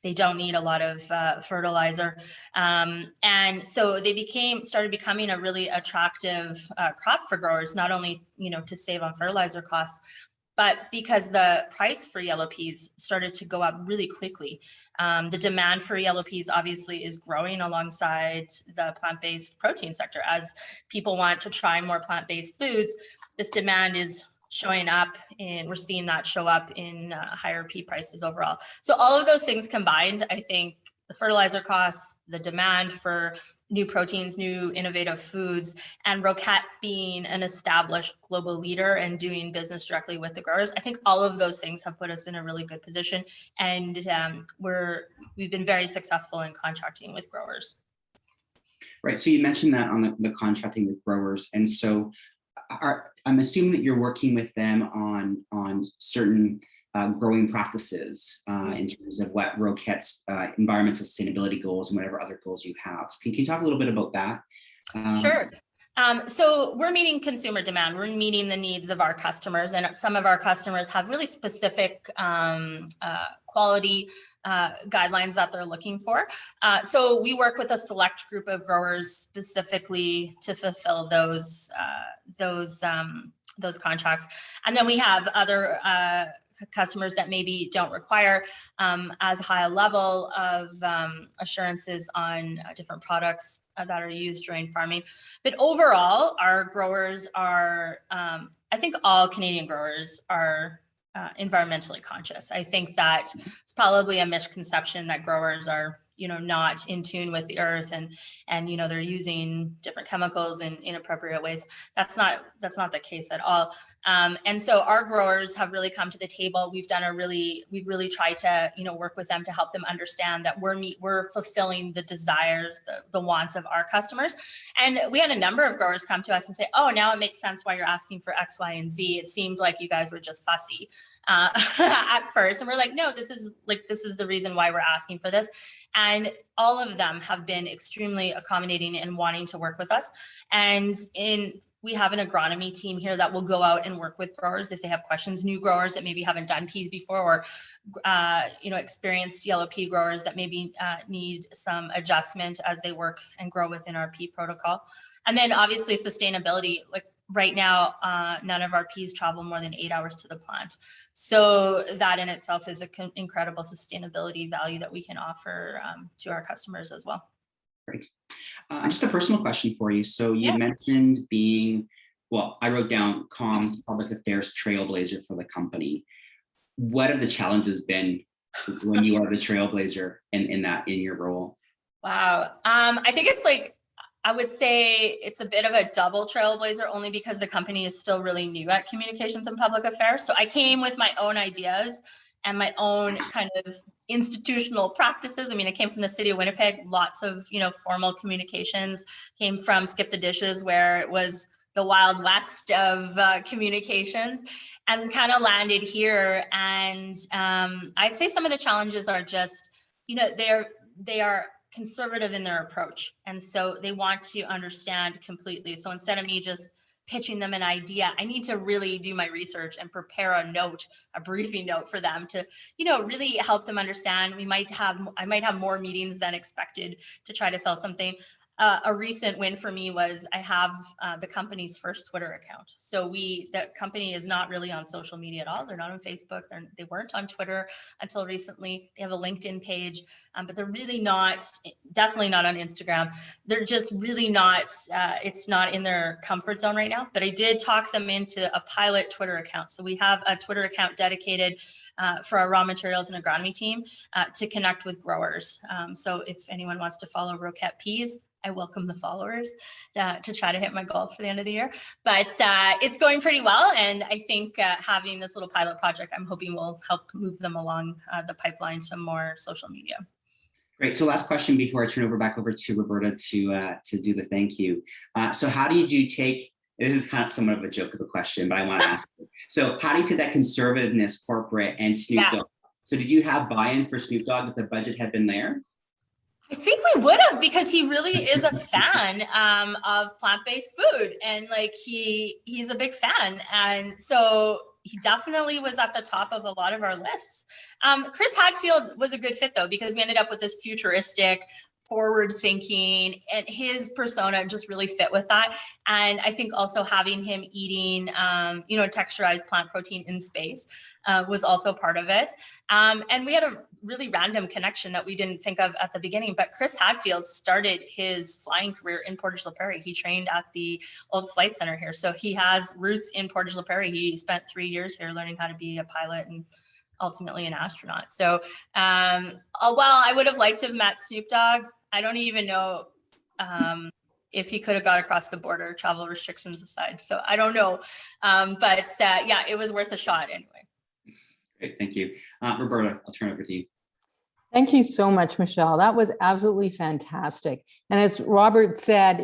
[SPEAKER 3] they don't need a lot of fertilizer. And so they started becoming a really attractive crop for growers, not only, to save on fertilizer costs, but because the price for yellow peas started to go up really quickly. The demand for yellow peas obviously is growing alongside the plant-based protein sector. As people want to try more plant-based foods, this demand is showing up, and we're seeing that show up in higher pea prices overall. So all of those things combined, I think the fertilizer costs, the demand for new proteins, new innovative foods, and Roquette being an established global leader and doing business directly with the growers, I think all of those things have put us in a really good position. And we've been very successful in contracting with growers.
[SPEAKER 1] Right. So you mentioned that on the contracting with growers. And so I'm assuming that you're working with them on certain growing practices in terms of what Roquette's environmental sustainability goals and whatever other goals you have. Can you talk a little bit about that?
[SPEAKER 3] Sure. So we're meeting consumer demand. We're meeting the needs of our customers, and some of our customers have really specific quality guidelines that they're looking for. So we work with a select group of growers specifically to fulfill those contracts. And then we have other customers that maybe don't require as high a level of assurances on different products that are used during farming. But overall, our growers are, I think all Canadian growers are environmentally conscious. I think that it's probably a misconception that growers are, not in tune with the earth and they're using different chemicals in inappropriate ways. That's not the case at all. And so our growers have really come to the table. We've really tried to, work with them to help them understand that we're fulfilling the desires, the wants of our customers. And we had a number of growers come to us and say, oh, now it makes sense why you're asking for X, Y, and Z. It seemed like you guys were just fussy at first. And we're like, no, this is the reason why we're asking for this. And all of them have been extremely accommodating and wanting to work with us. And we have an agronomy team here that will go out and work with growers if they have questions, new growers that maybe haven't done peas before, or experienced yellow pea growers that maybe need some adjustment as they work and grow within our pea protocol. And then obviously sustainability, like right now, none of our peas travel more than 8 hours to the plant. So that in itself is an incredible sustainability value that we can offer to our customers as well.
[SPEAKER 1] Great. Just a personal question for you. So you mentioned being, I wrote down comms, public affairs trailblazer for the company. What have the challenges been when you are the trailblazer in your role?
[SPEAKER 3] Wow. I think I would say it's a bit of a double trailblazer, only because the company is still really new at communications and public affairs. So I came with my own ideas and my own kind of institutional practices. I mean, I came from the city of Winnipeg, lots of, formal communications, came from Skip the Dishes, where it was the Wild West of communications, and kind of landed here. And I'd say some of the challenges are just, they are conservative in their approach. And so they want to understand completely. So instead of me just pitching them an idea, I need to really do my research and prepare a briefing note for them to, really help them understand. I might have more meetings than expected to try to sell something. A recent win for me was I have the company's first Twitter account. So the company is not really on social media at all. They're not on Facebook. They weren't on Twitter until recently. They have a LinkedIn page, but they're really definitely not on Instagram. They're just really not, it's not in their comfort zone right now. But I did talk them into a pilot Twitter account. So we have a Twitter account dedicated for our raw materials and agronomy team to connect with growers. So if anyone wants to follow Roquette Peas, I welcome the followers to try to hit my goal for the end of the year. But it's going pretty well. And I think having this little pilot project, I'm hoping will help move them along the pipeline to more social media.
[SPEAKER 1] Great. So last question before I turn back over to Roberta to do the thank you. So how did you take, this is kind of somewhat of a joke of a question, but I want to ask you. So how do you take that conservativeness, corporate, and Snoop Dogg? So did you have buy-in for Snoop Dogg if the budget had been there?
[SPEAKER 3] I think we would have, because he really is a fan of plant-based food, and like he's a big fan, and so he definitely was at the top of a lot of our lists. Chris Hadfield was a good fit though, because we ended up with this futuristic, forward thinking, and his persona just really fit with that. And I think also having him eating, texturized plant protein in space was also part of it. And we had a really random connection that we didn't think of at the beginning, but Chris Hadfield started his flying career in Portage la Prairie. He trained at the old flight center here. So he has roots in Portage la Prairie. He spent 3 years here learning how to be a pilot and ultimately an astronaut. So while I would have liked to have met Snoop Dogg, I don't even know if he could have got across the border, travel restrictions aside. So I don't know. But it was worth a shot anyway.
[SPEAKER 1] Great, thank you. Roberta, I'll turn it over to you.
[SPEAKER 2] Thank you so much, Michelle. That was absolutely fantastic. And as Robert said,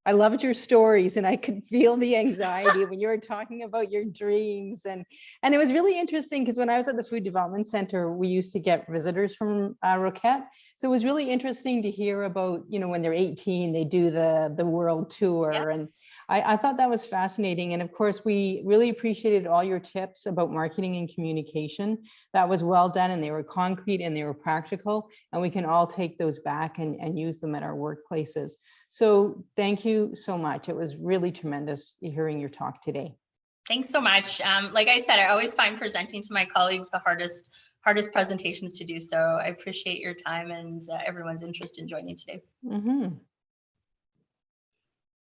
[SPEAKER 2] I loved your stories, and I could feel the anxiety when you were talking about your dreams. And it was really interesting because when I was at the Food Development Center, we used to get visitors from Roquette. So it was really interesting to hear about, when they're 18, they do the world tour. Yeah. And I thought that was fascinating. And of course, we really appreciated all your tips about marketing and communication. That was well done, and they were concrete and they were practical, and we can all take those back and use them at our workplaces. So thank you so much. It was really tremendous hearing your talk today.
[SPEAKER 3] Thanks so much. Like I said, I always find presenting to my colleagues the hardest presentations to do. So I appreciate your time and everyone's interest in joining today.
[SPEAKER 2] Mm-hmm.